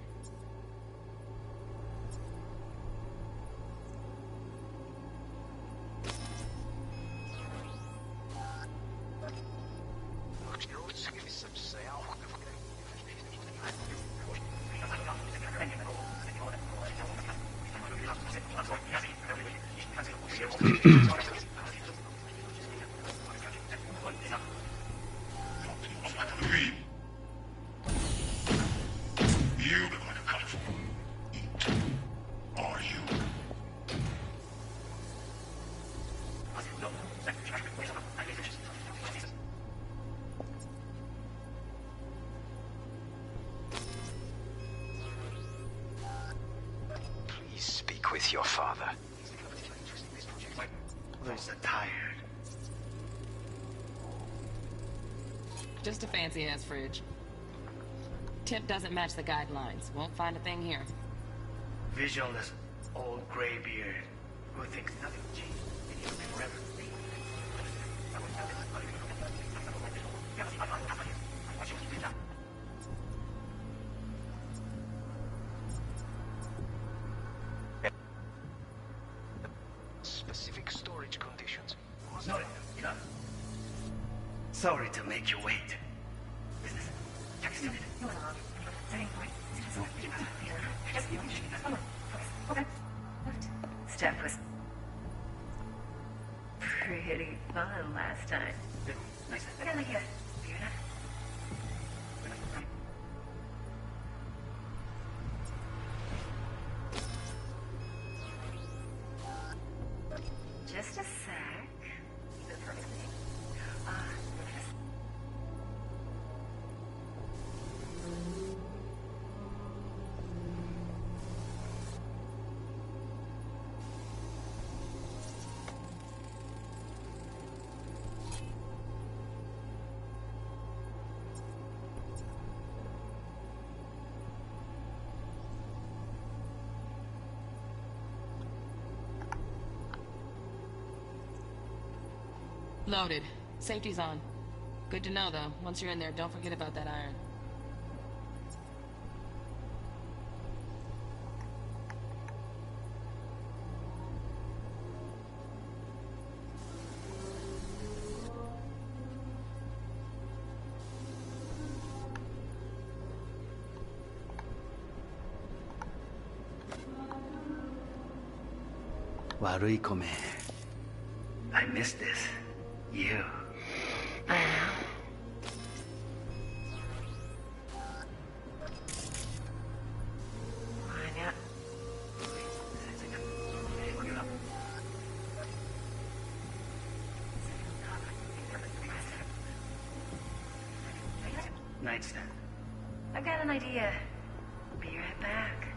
With your father. Where's the tired? Just a fancy-ass fridge. Tip doesn't match the guidelines. Won't find a thing here. Visionless old gray beard who thinks nothing changed and he'll live forever. Specific storage conditions. No, enough. Sorry to make you wait. Stuff was pretty fun last time. Nice. I got an idea. Be right back. Just a sec. The perfect thing. Loaded. Safety's on. Good to know, though. Once you're in there, don't forget about that iron. 悪い米. I miss this. You. I know. Nightstand. I've got an idea. Be right back.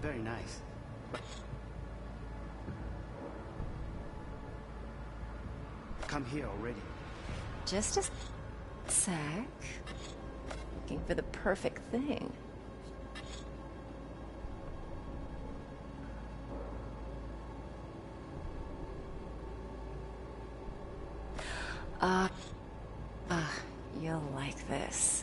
Very nice. Come here already. Just a sec. Looking for the perfect thing. You'll like this.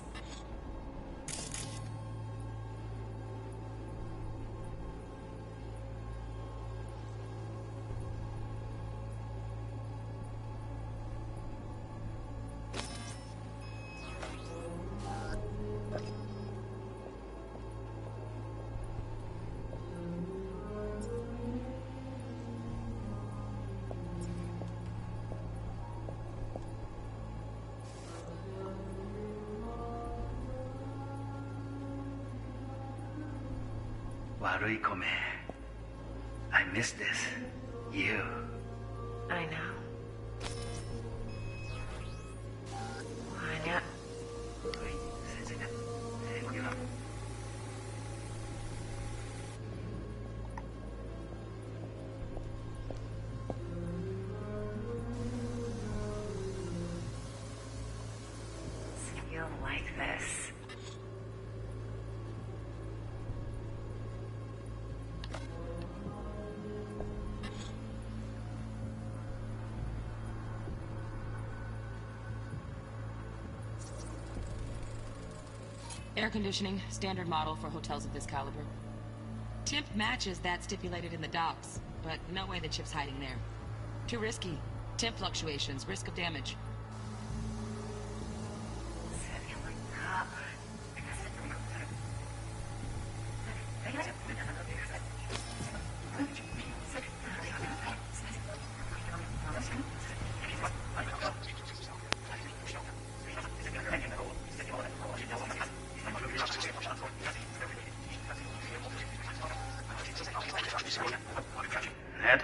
Warui kome. I miss this. You. I know. Wanya. You'll like this. Air conditioning, standard model for hotels of this caliber. Temp matches that stipulated in the docs, but no way the chip's hiding there. Too risky. Temp fluctuations, risk of damage. Ned?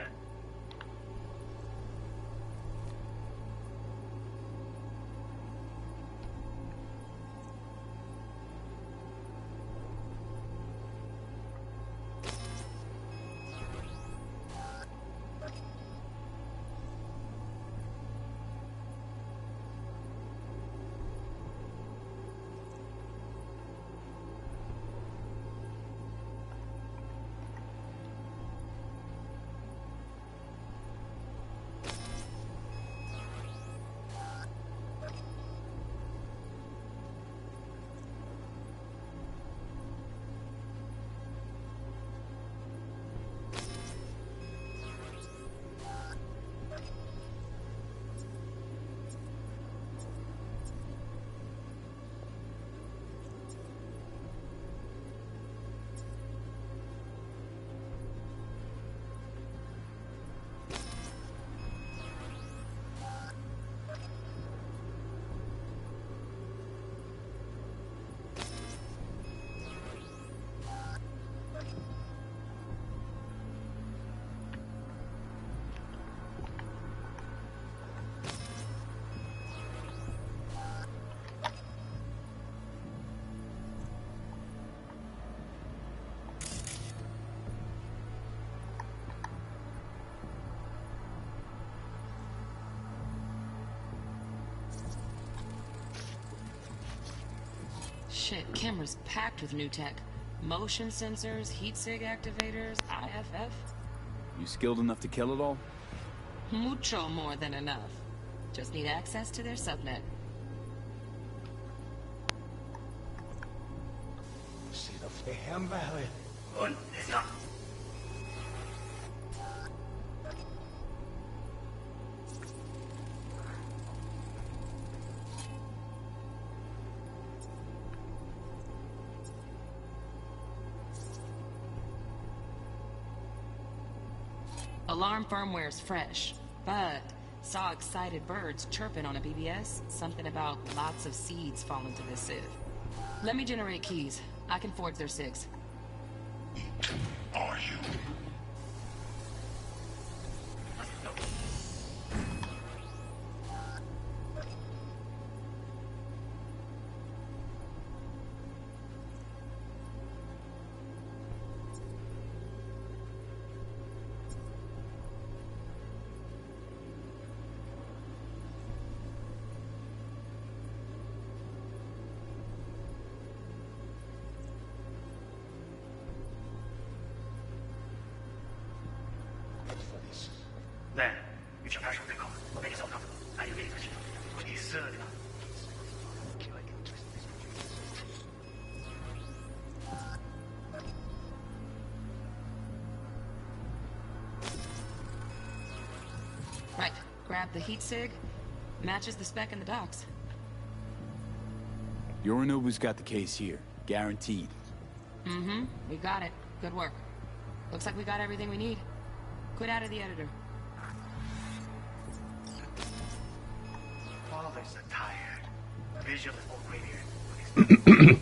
Shit, camera's packed with new tech. Motion sensors, heat sig activators, IFF. You skilled enough to kill it all? Mucho more than enough. Just need access to their subnet. Déjame ver. ¿Dónde está? Alarm firmware's fresh, but saw excited birds chirping on a BBS. Something about lots of seeds falling to this sieve. Let me generate keys. I can forge their SIGs. Are you? 네, 위치 발송 됐고, 백에서 가고, 아니 왜 이러지? 있어야 돼. Right, grab the heat SIG. Matches the spec in the docks. Yorinobu's got the case here. Guaranteed. Mm-hmm, we got it. Good work. Looks like we got everything we need. Quit out of the editor. Fathers are tired. Visual overrated.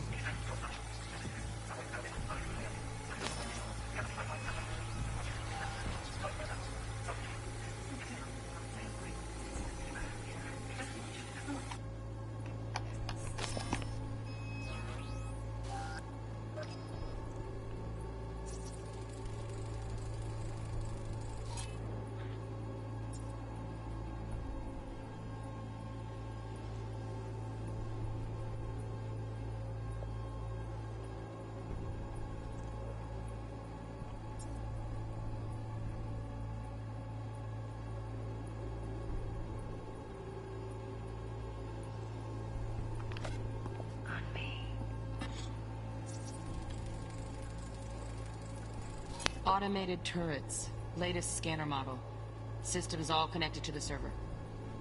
Automated turrets. Latest scanner model. System's all connected to the server.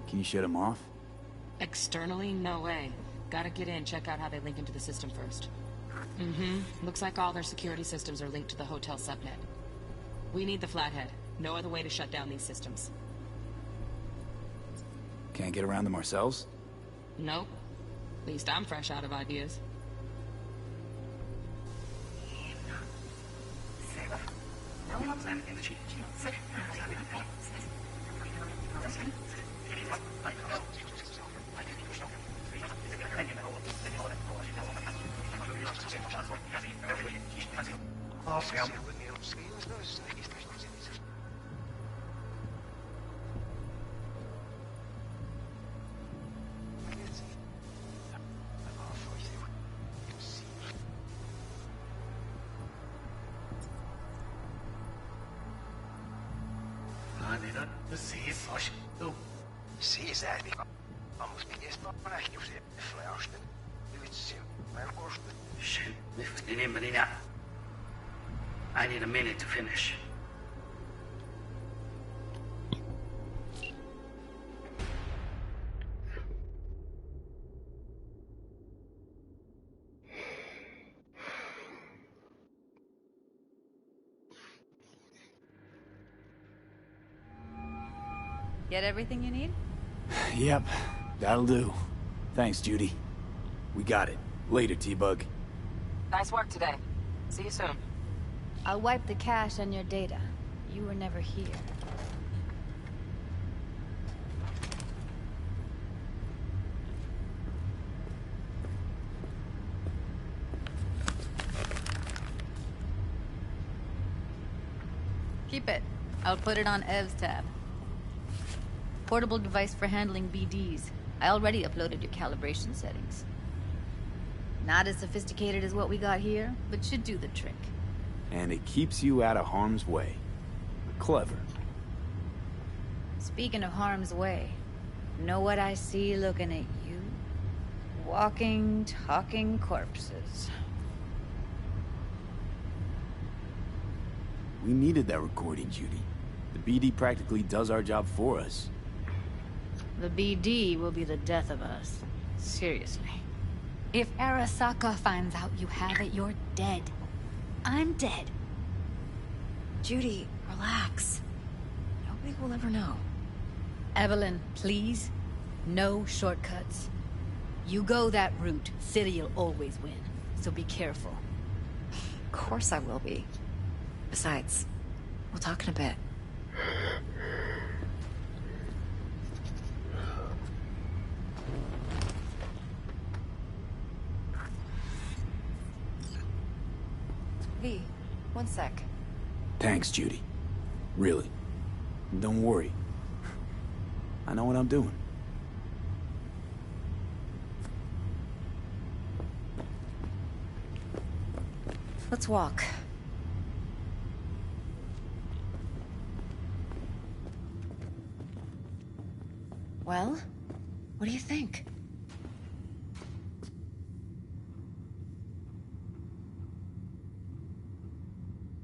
Can you shut them off? Externally, no way. Gotta get in, check out how they link into the system first. Mm-hmm. Looks like all their security systems are linked to the hotel subnet. We need the flathead. No other way to shut down these systems. Can't get around them ourselves? Nope. At least I'm fresh out of ideas. I need a minute to finish. Get everything you need? Yep, that'll do. Thanks, Judy. We got it. Later, T-Bug. Nice work today. See you soon. I'll wipe the cache on your data. You were never here. Keep it. I'll put it on Ev's tab. Portable device for handling BDs. I already uploaded your calibration settings. Not as sophisticated as what we got here, but should do the trick. And it keeps you out of harm's way. Clever. Speaking of harm's way, know what I see looking at you? Walking, talking corpses. We needed that recording, Judy. The BD practically does our job for us. The BD will be the death of us. Seriously. If Arasaka finds out you have it, you're dead. I'm dead. Judy, relax. Nobody will ever know. Evelyn, please. No shortcuts. You go that route, City'll always win. So be careful. Of course I will be. Besides, we'll talk in a bit. V, one sec. Thanks, Judy. Really. Don't worry. I know what I'm doing. Let's walk. Well, what do you think?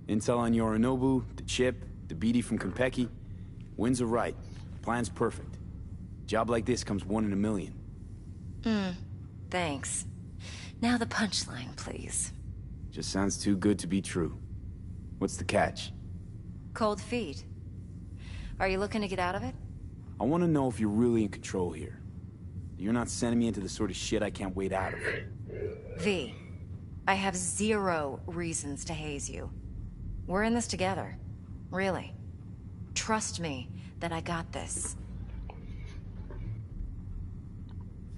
Intel on Yorinobu, the chip, the BD from Konpeki. Winds are right. Plan's perfect. Job like this comes 1 in a million. Thanks. Now the punchline, please. Just sounds too good to be true. What's the catch? Cold feet. Are you looking to get out of it? I want to know if you're really in control here. You're not sending me into the sort of shit I can't wait out of. V, I have 0 reasons to haze you. We're in this together. Really. Trust me that I got this.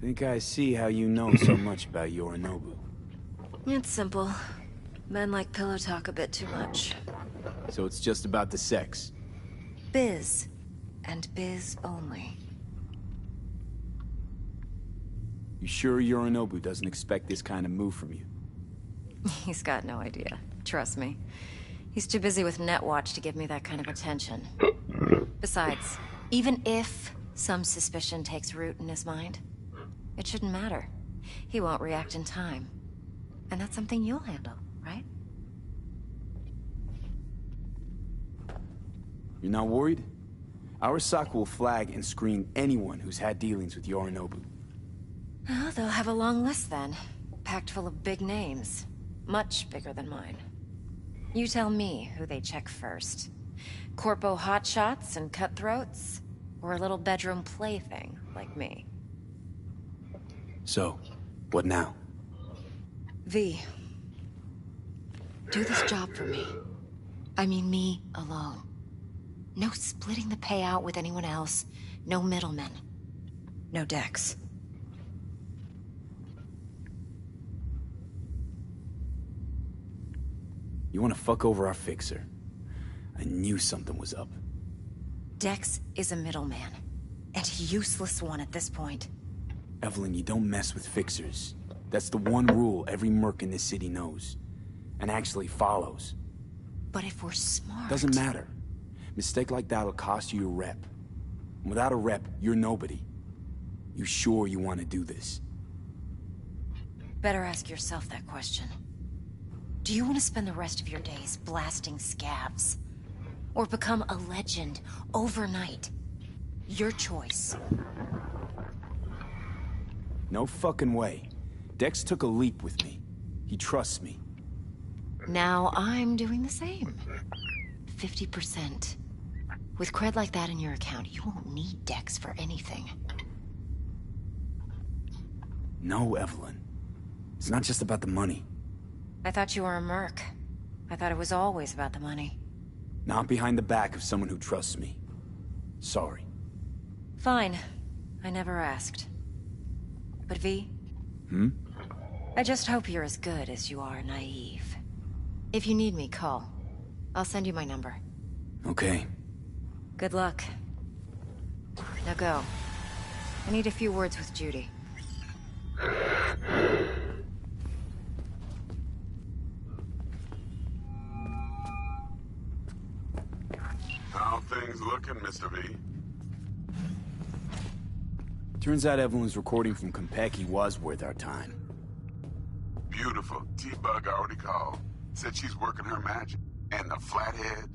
Think I see how you know so much about Yorinobu. It's simple. Men like pillow talk a bit too much. So it's just about the sex. Biz. And biz only. You sure Yorinobu doesn't expect this kind of move from you? He's got no idea. Trust me. He's too busy with Netwatch to give me that kind of attention. Besides, even if some suspicion takes root in his mind, it shouldn't matter. He won't react in time. And that's something you'll handle, right? You're not worried? Arasaka will flag and screen anyone who's had dealings with Yorinobu. Oh, they'll have a long list then. Packed full of big names. Much bigger than mine. You tell me who they check first. Corpo hotshots and cutthroats? Or a little bedroom plaything like me? So, what now? V. Do this job for me. I mean me alone. No splitting the payout with anyone else. No middlemen. No Dex. You want to fuck over our fixer? I knew something was up. Dex is a middleman. And a useless one at this point. Evelyn, you don't mess with fixers. That's the one rule every merc in this city knows. And actually follows. But if we're smart... Doesn't matter. Mistake like that'll cost you your rep. And without a rep, you're nobody. You sure you want to do this? Better ask yourself that question. Do you want to spend the rest of your days blasting scabs? Or become a legend overnight? Your choice. No fucking way. Dex took a leap with me. He trusts me. Now I'm doing the same. 50%. With cred like that in your account, you won't need Dex for anything. No, Evelyn. It's not just about the money. I thought you were a merc. I thought it was always about the money. Not behind the back of someone who trusts me. Sorry. Fine. I never asked. But V? I just hope you're as good as you are naive. If you need me, call. I'll send you my number. Okay. Good luck. Now go. I need a few words with Judy. How things looking, Mr. V? Turns out Evelyn's recording from Konpeki was worth our time. Beautiful. T-Bug already called. Said she's working her magic. And the flathead?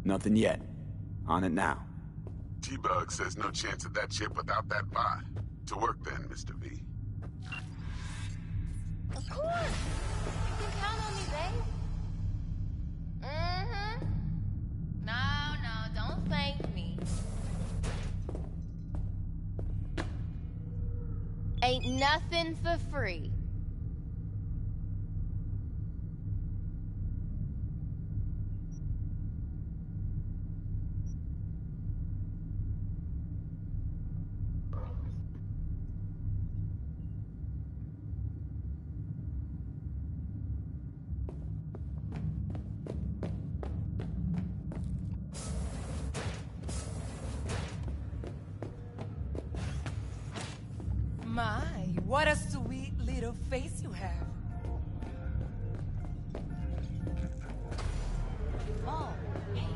Nothing yet. On it now. T-Bug says no chance of that chip without that bot. To work then, Mr. V. Of course! You can count on me, babe. Mm-hmm. No, don't thank me. Ain't nothing for free. My, what a sweet little face you have. Oh, hey.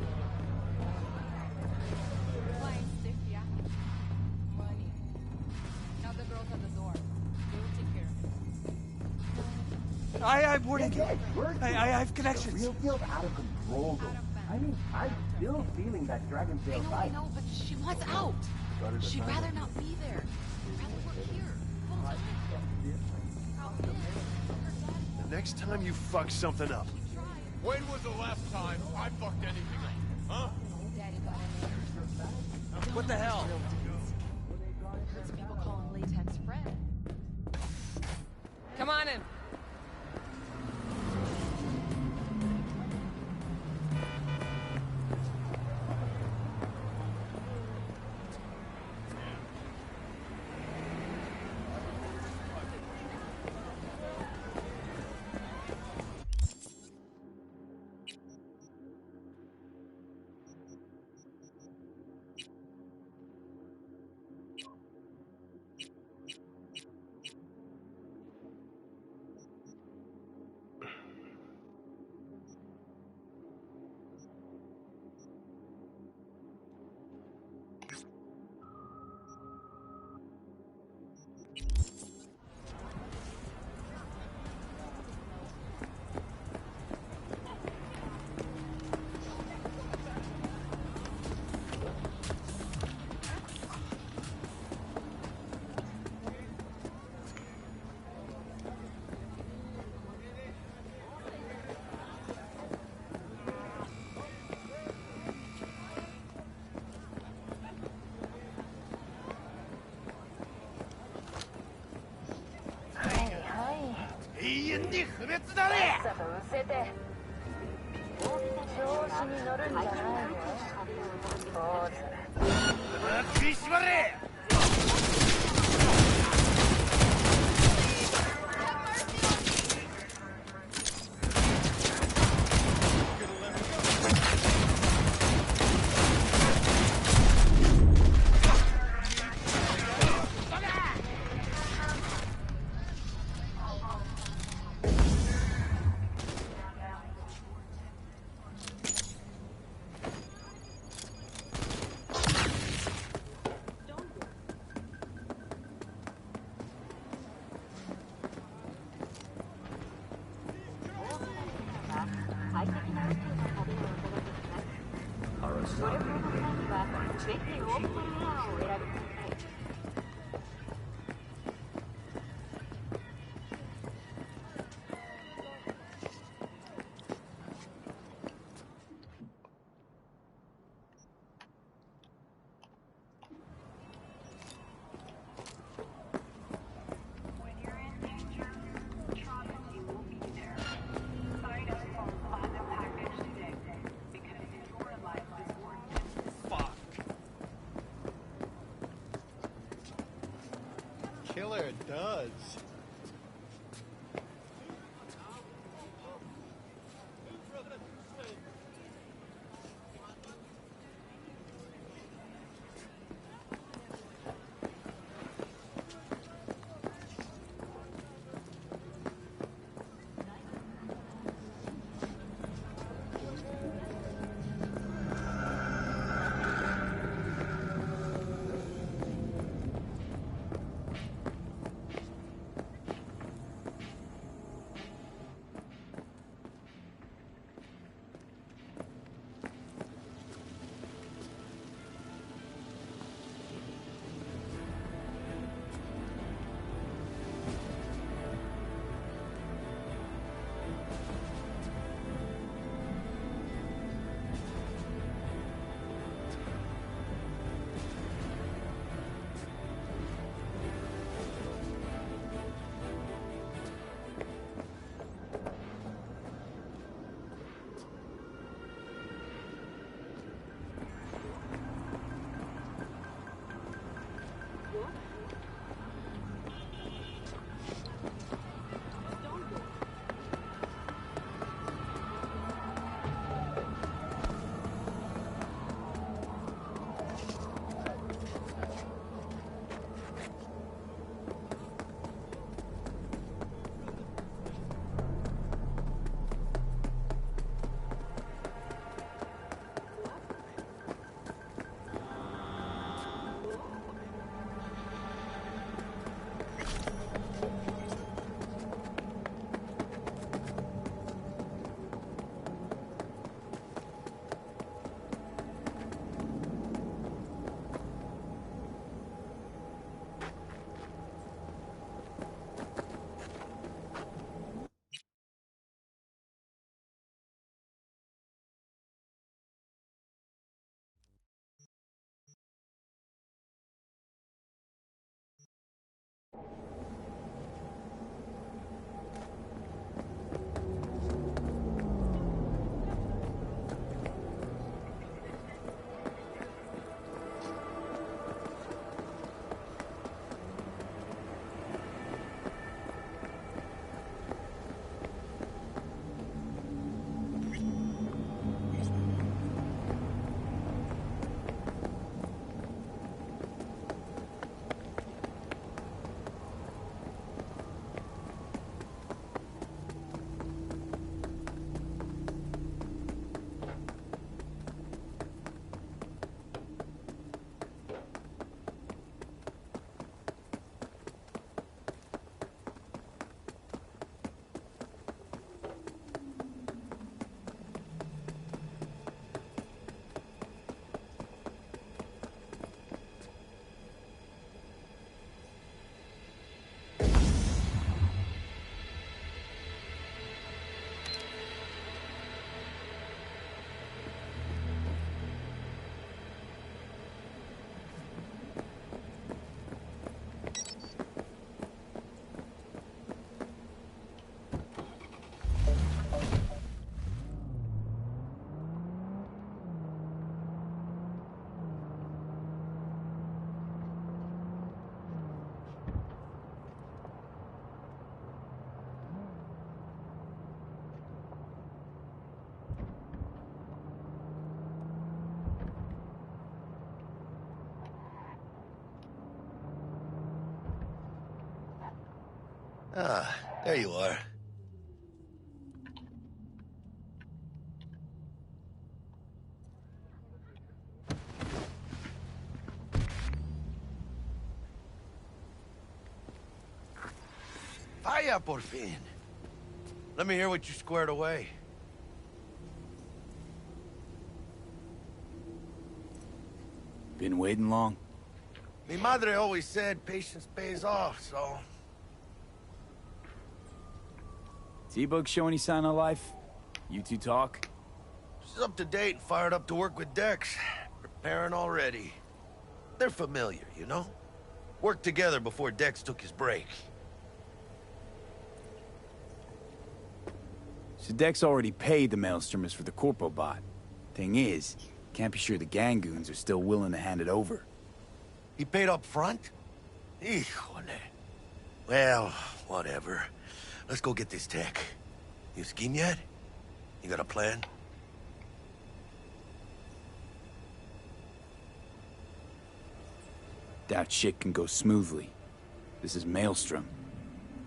Playing stiff, yeah? Money. Now the girl's at the door. We'll take care of it. I'm working. I have connections. Real feels out of control, though. I mean, I'm still feeling that dragon tail vibe. I know, but she wants out. She'd rather not be there. Rather work here. The next time you fuck something up. When was the last time I fucked anything up? Huh? What the hell? Some people call him latex Fred. Come on in. Ah, there you are. Vaya, por fin. Let me hear what you squared away. Been waiting long? Mi madre always said patience pays off, so... T-Bug show any sign of life? You two talk? She's up to date and fired up to work with Dex. Preparing already. They're familiar, you know? Worked together before Dex took his break. So Dex already paid the Maelstromers for the Corpo bot. Thing is, can't be sure the Gangoons are still willing to hand it over. He paid up front? Híjole. Well, whatever. Let's go get this tech. You scheme yet? You got a plan? Doubt shit can go smoothly. This is Maelstrom.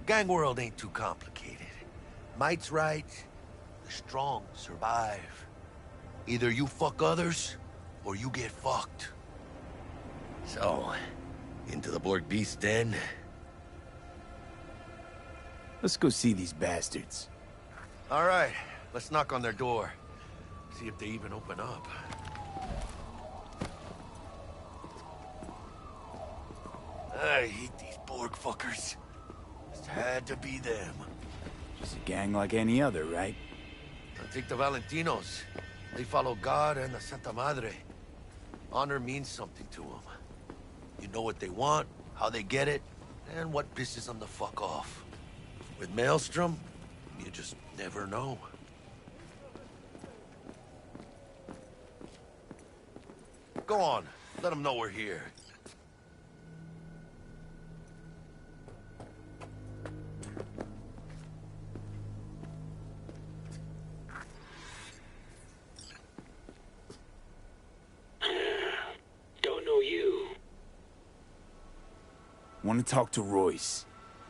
Gang world ain't too complicated. Might's right. The strong survive. Either you fuck others, or you get fucked. So, into the Borg Beast Den? Let's go see these bastards. All right, let's knock on their door. See if they even open up. I hate these Borg fuckers. Just had to be them. Just a gang like any other, right? Take the Valentinos. They follow God and the Santa Madre. Honor means something to them. You know what they want, how they get it, and what pisses them the fuck off. With Maelstrom, you just never know. Go on, let them know we're here. Want to talk to Royce.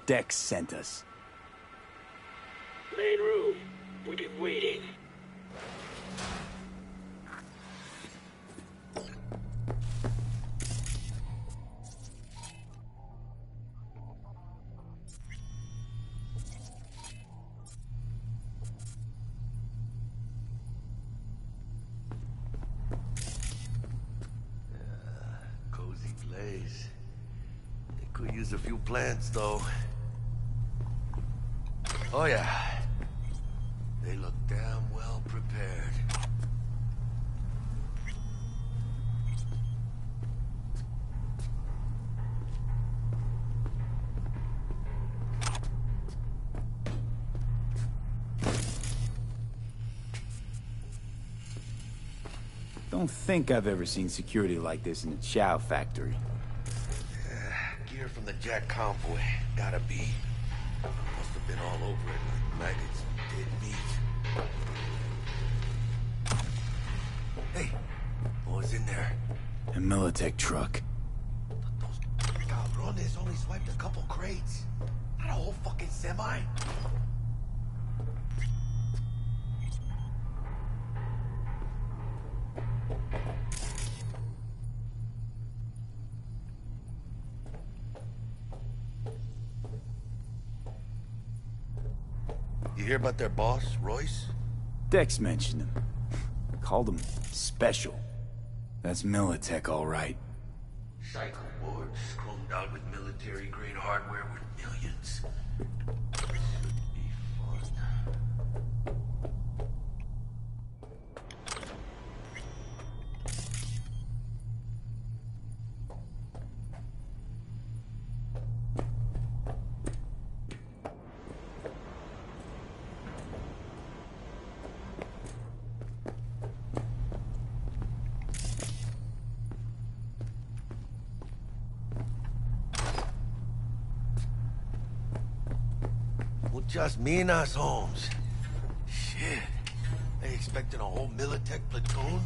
Dex sent us. Main room. We've been waiting. Cozy place. Could use a few plants, though. Oh, yeah. They look damn well prepared. Don't think I've ever seen security like this in a chow factory. Gear from the Jack convoy. Gotta be. Must have been all over it like maggots and dead meat. Hey, what was in there? A Militech truck. Those cabrones only swiped a couple crates. Not a whole fucking semi. You hear about their boss, Royce? Dex mentioned him. Called him special. That's Militech, all right. Cycle boards chromed out with military-grade hardware worth millions. Should be fun. Muchas minas, Holmes. Shit. They expecting a whole Militech platoon?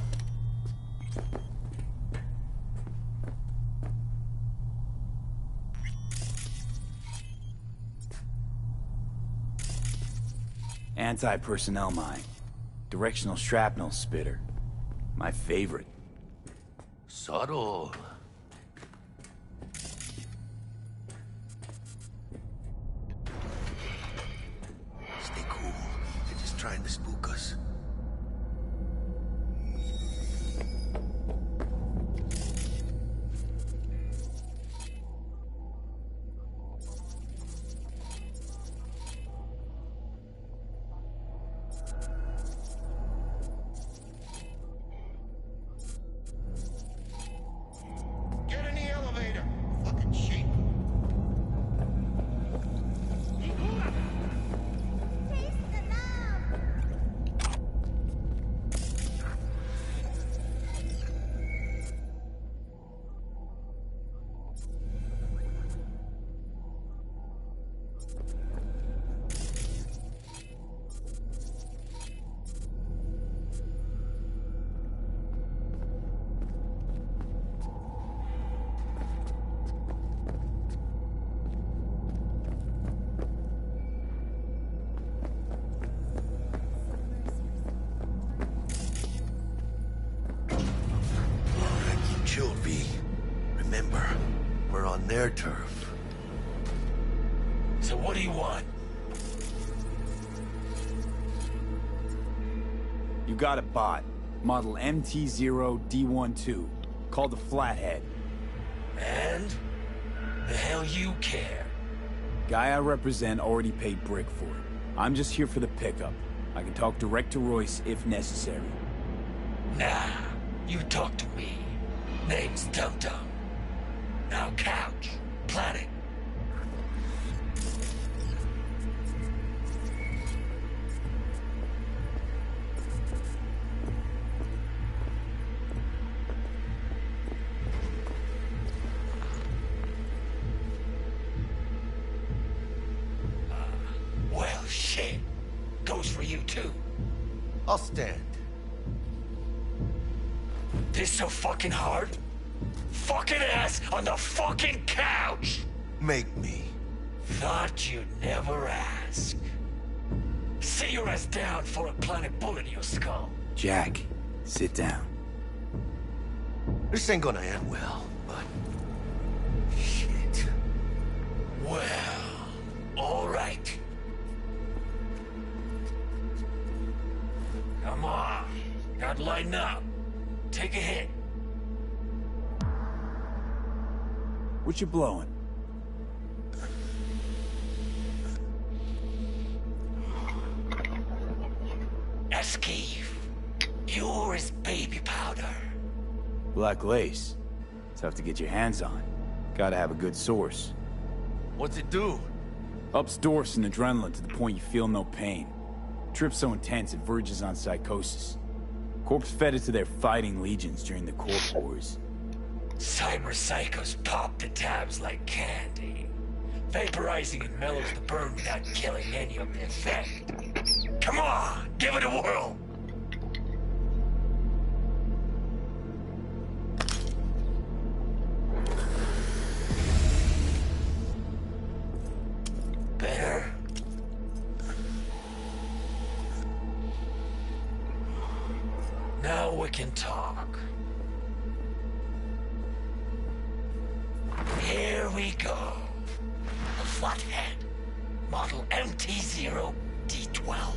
anti-personnel mine. Directional shrapnel spitter. My favorite. Subtle. Stay cool. They're just trying to spook us. Get in the elevator! Fucking sheep. Keep chill, V. Remember, we're on their turf. So what do you want? You got a bot. Model MT0D12. Called the Flathead. And? The hell you care? Guy I represent already paid Brick for it. I'm just here for the pickup. I can talk direct to Royce if necessary. Nah, you talk to me. Name's Dum Dum. Now couch, planet. Well, shit. Goes for you too. I'll stand. This so fucking hard? Fucking ass on the fucking couch! Make me. Thought you'd never ask. Sit your ass down for a planet bullet in your skull. Jack, sit down. This ain't gonna end well, but... Shit. Well, alright. Come on. Gotta lighten up. Take a hit. What you blowing? Esquive. You're his baby powder. Black lace. Tough to get your hands on. Gotta have a good source. What's it do? Ups Dorf's and adrenaline to the point you feel no pain. Trip's so intense it verges on psychosis. Corps fed it to their fighting legions during the Corp Wars. Cyber psychos pop the tabs like candy. Vaporizing and mellows the burn without killing any of the effect. Come on, give it a whirl! Better? Now we can talk. Here we go. A flathead. Model MT0D12.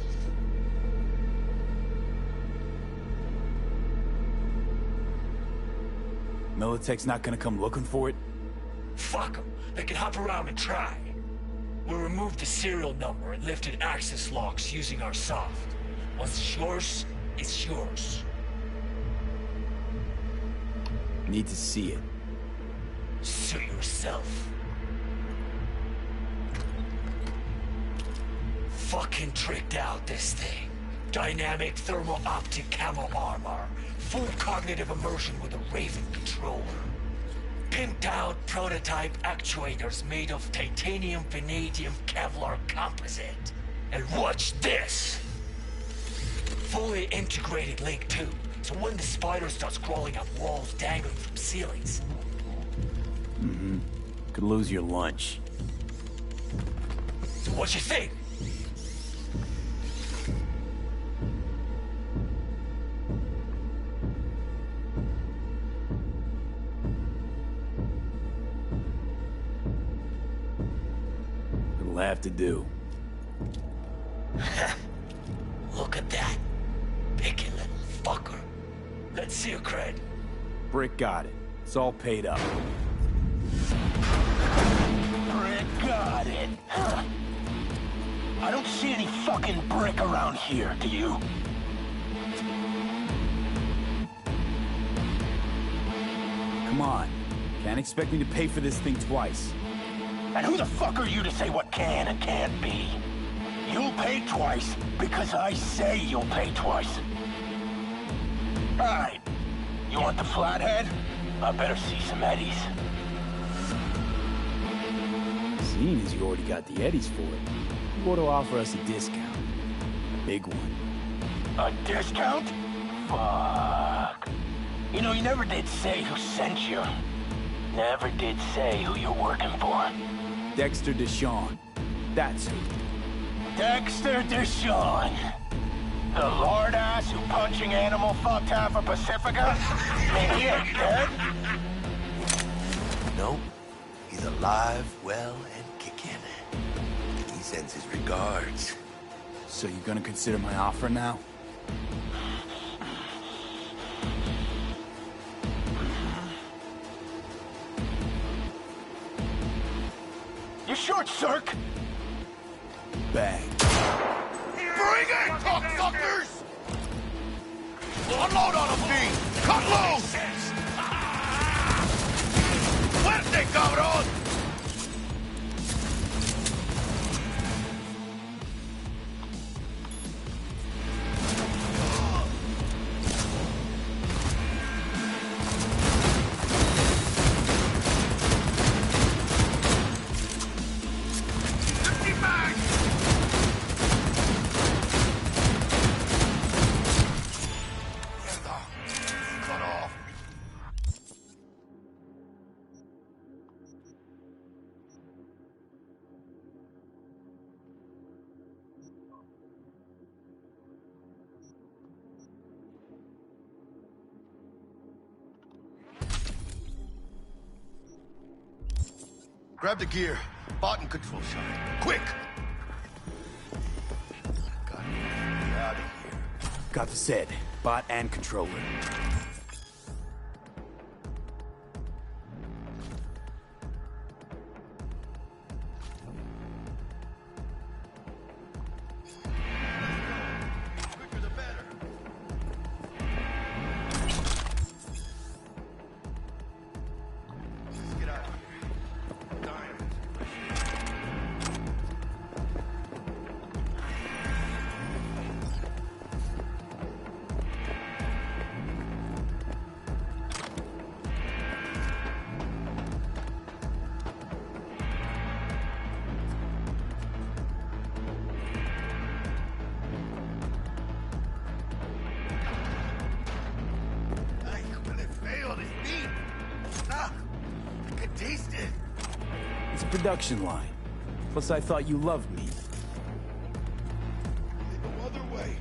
Militech's not gonna come looking for it? Fuck them. They can hop around and try. We'll remove the serial number and lifted access locks using our soft. Once it's yours, it's yours. Need to see it. Suit yourself. Fucking tricked out this thing. Dynamic thermal optic camo armor. Full cognitive immersion with a Raven controller. Pimped out prototype actuators made of titanium vanadium Kevlar composite. And watch this! Fully integrated link too. So when the spider starts crawling up walls dangling from ceilings. Mm-hmm. Could lose your lunch. So what you think? It'll have to do. Look at that. Picky little fucker. Let's see your cred. Brick got it. It's all paid up. Brick got it. Huh. I don't see any fucking brick around here, do you? Come on. Can't expect me to pay for this thing twice. And who the fuck are you to say what can and can't be? You'll pay twice because I say you'll pay twice. Alright. You want the flathead? I better see some eddies. Seeing as you already got the eddies for it, you ought to offer us a discount. A big one. A discount? Fuck. You know, you never did say who sent you. Never did say who you're working for. Dexter Deshawn. That's who. Dexter Deshawn. The lord ass who punching animal fucked half of Pacifica? I mean, he ain't dead. No, he's alive, well, and kicking. He sends his regards. So you gonna consider my offer now? You short, Cirque? Bang. Bring it, cocksuckers! Unload on them, V! Cut loose! Fuerte, cabrón! Grab the gear. Bot and control shot. Quick! Gotta get out of here. Got the set. Bot and controller. Quicker the better. Let's get out of here. It's a production line. Plus, I thought you loved me. No other way.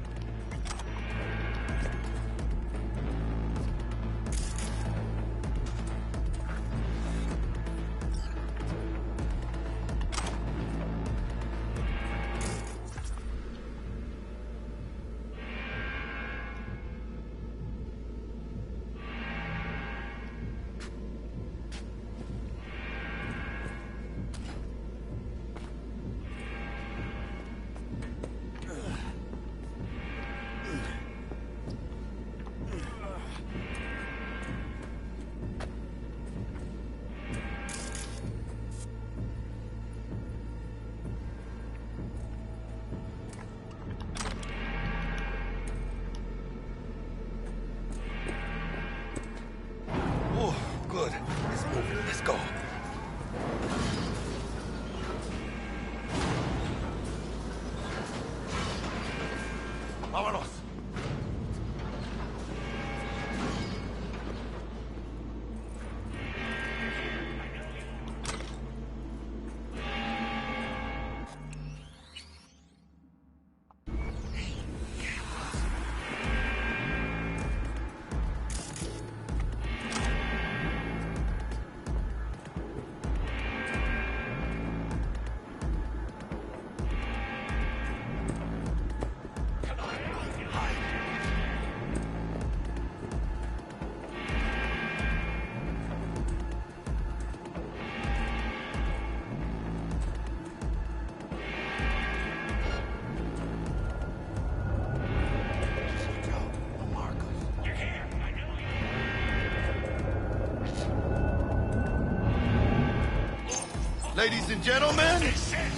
Ladies and gentlemen,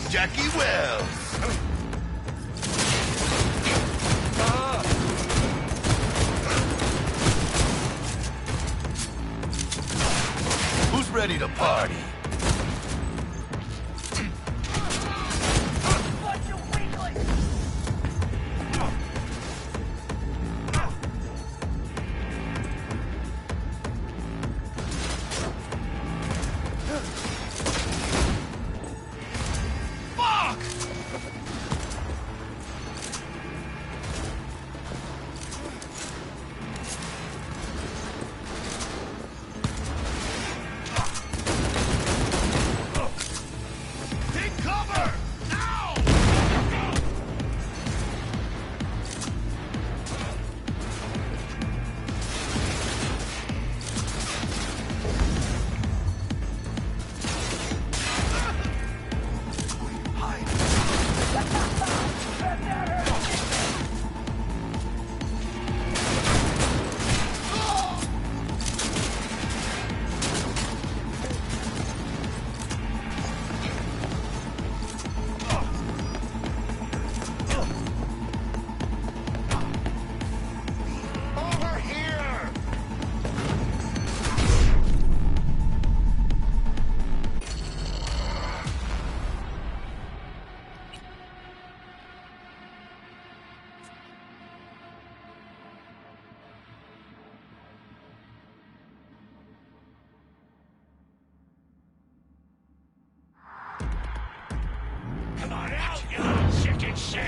Jackie Wells. Who's ready to party? Come on out, you little chicken shit!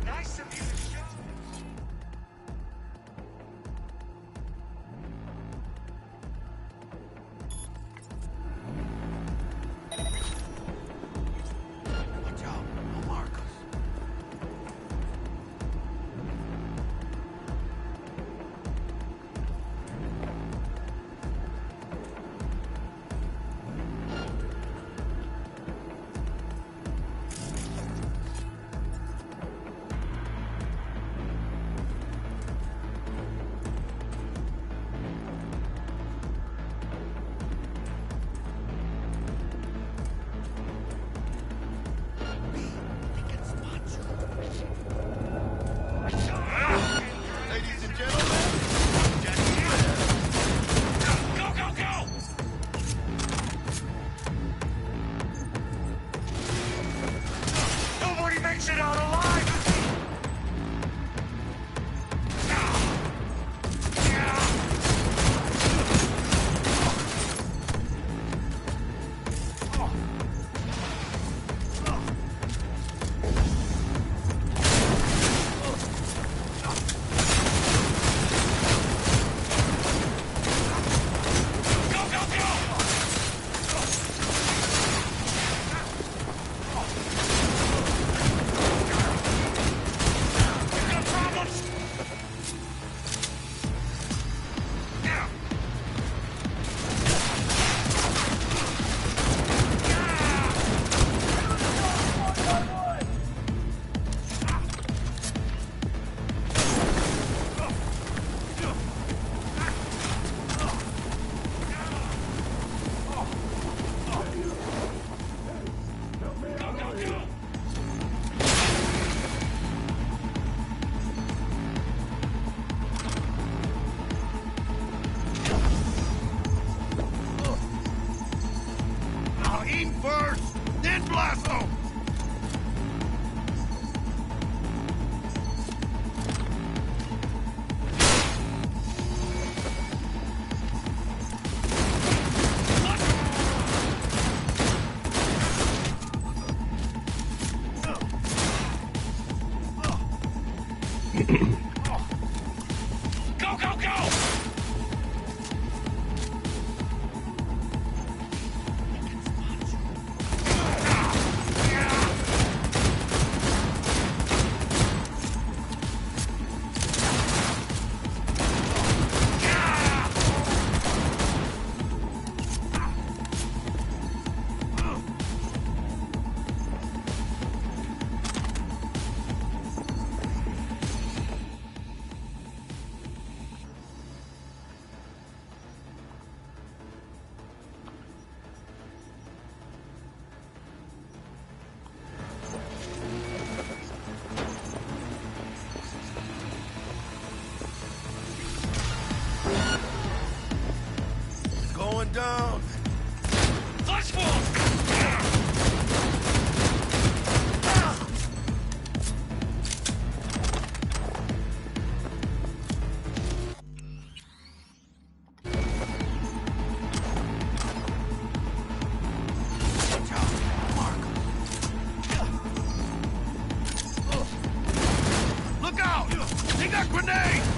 Nice of you to show. Watch out, no Marcus. Ladies and gentlemen, Jackie Wells. Go, go, go! Nobody makes it out alive! Aim first, then blast them! Go, go, go! down. Look out! They got grenades!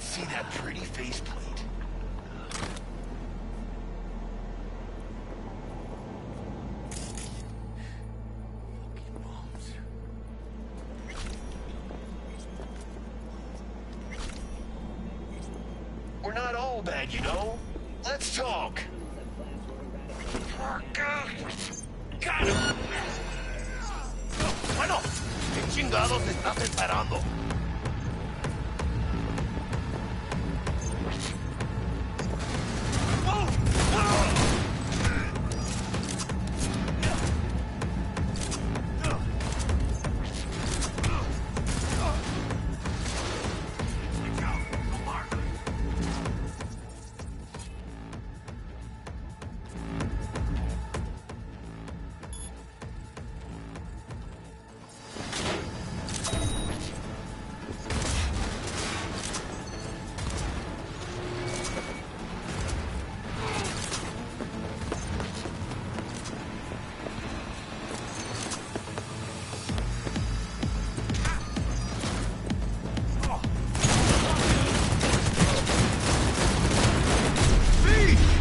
Let's see that pretty faceplate. We're not all bad, you know? Let's talk. Got him! Bueno, ¿qué chingados estás esperando?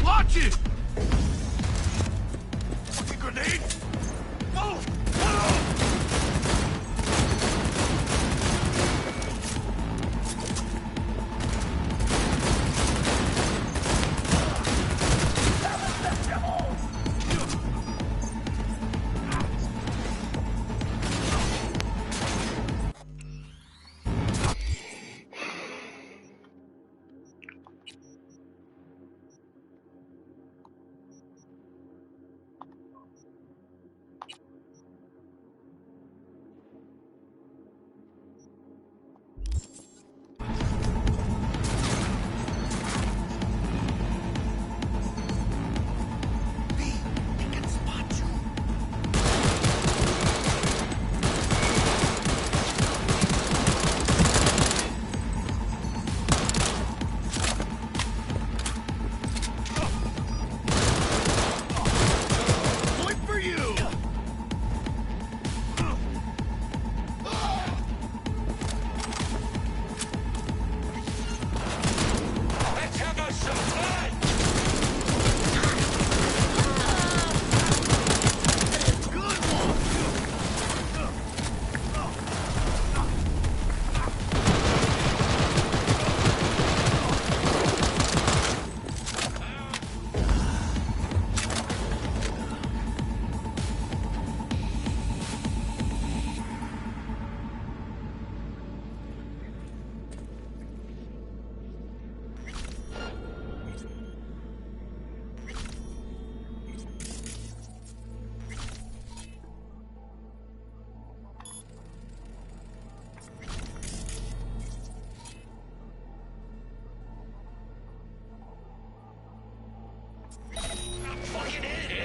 Watch it! Fucking grenade! Move!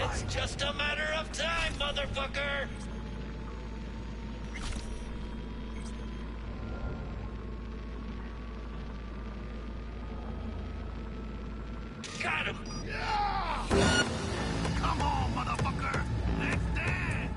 It's just a matter of time, motherfucker! Got him! Come on, motherfucker! Let's dance!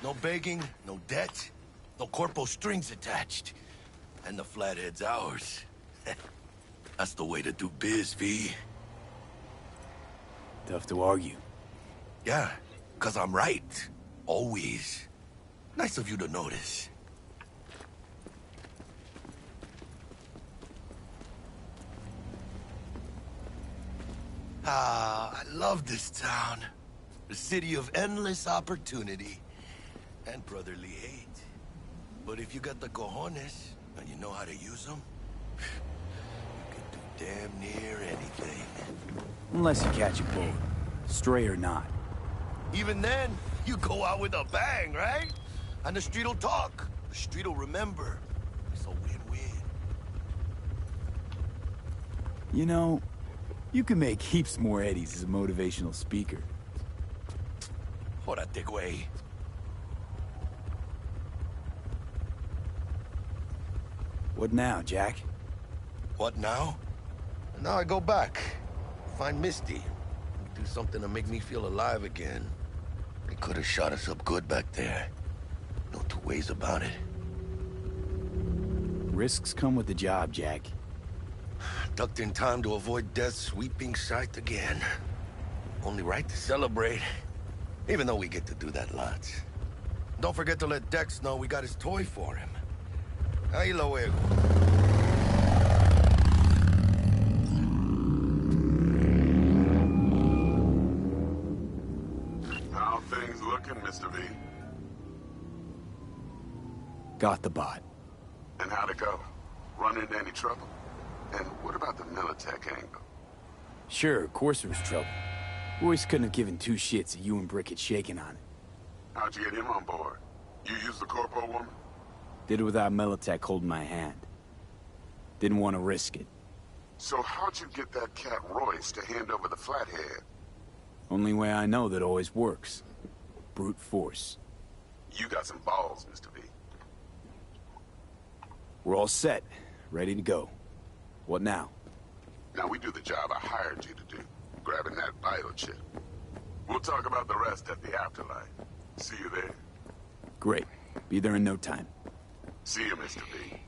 No begging, no debt, no corpo strings attached. And the flathead's ours. That's the way to do biz, V. Tough to argue. Yeah, 'cause I'm right. Always. Nice of you to notice. Ah, I love this town. The city of endless opportunity and brotherly hate. But if you got the cojones and you know how to use them, you can do damn near anything. Unless you catch a bullet, stray or not. Even then, you go out with a bang, right? And the street'll talk. The street'll remember. It's a win-win. You know, you can make heaps more eddies as a motivational speaker. Órate, güey. What now, Jack? What now? Now I go back. Find Misty. Do something to make me feel alive again. They could have shot us up good back there. No two ways about it. Risks come with the job, Jack. Ducked in time to avoid death's sweeping sight again. Only right to celebrate. Even though we get to do that lots. Don't forget to let Dex know we got his toy for him. Ahí lo luego. How things looking, Mr. V? Got the bot. And how'd it go? Run into any trouble? And what about the Militech angle? Sure, of course there was trouble. Royce couldn't have given two shits that you and Brick had shaken on it. How'd you get him on board? You used the corpo woman? Did it without Militech holding my hand. Didn't want to risk it. So how'd you get that cat Royce to hand over the flathead? Only way I know that always works. Brute force. You got some balls, Mr. V. We're all set. Ready to go. What now? Now we do the job I hired you to do. Grabbing that vital chip. We'll talk about the rest at the afterlife. See you there. Great. Be there in no time. See you, Mr. V.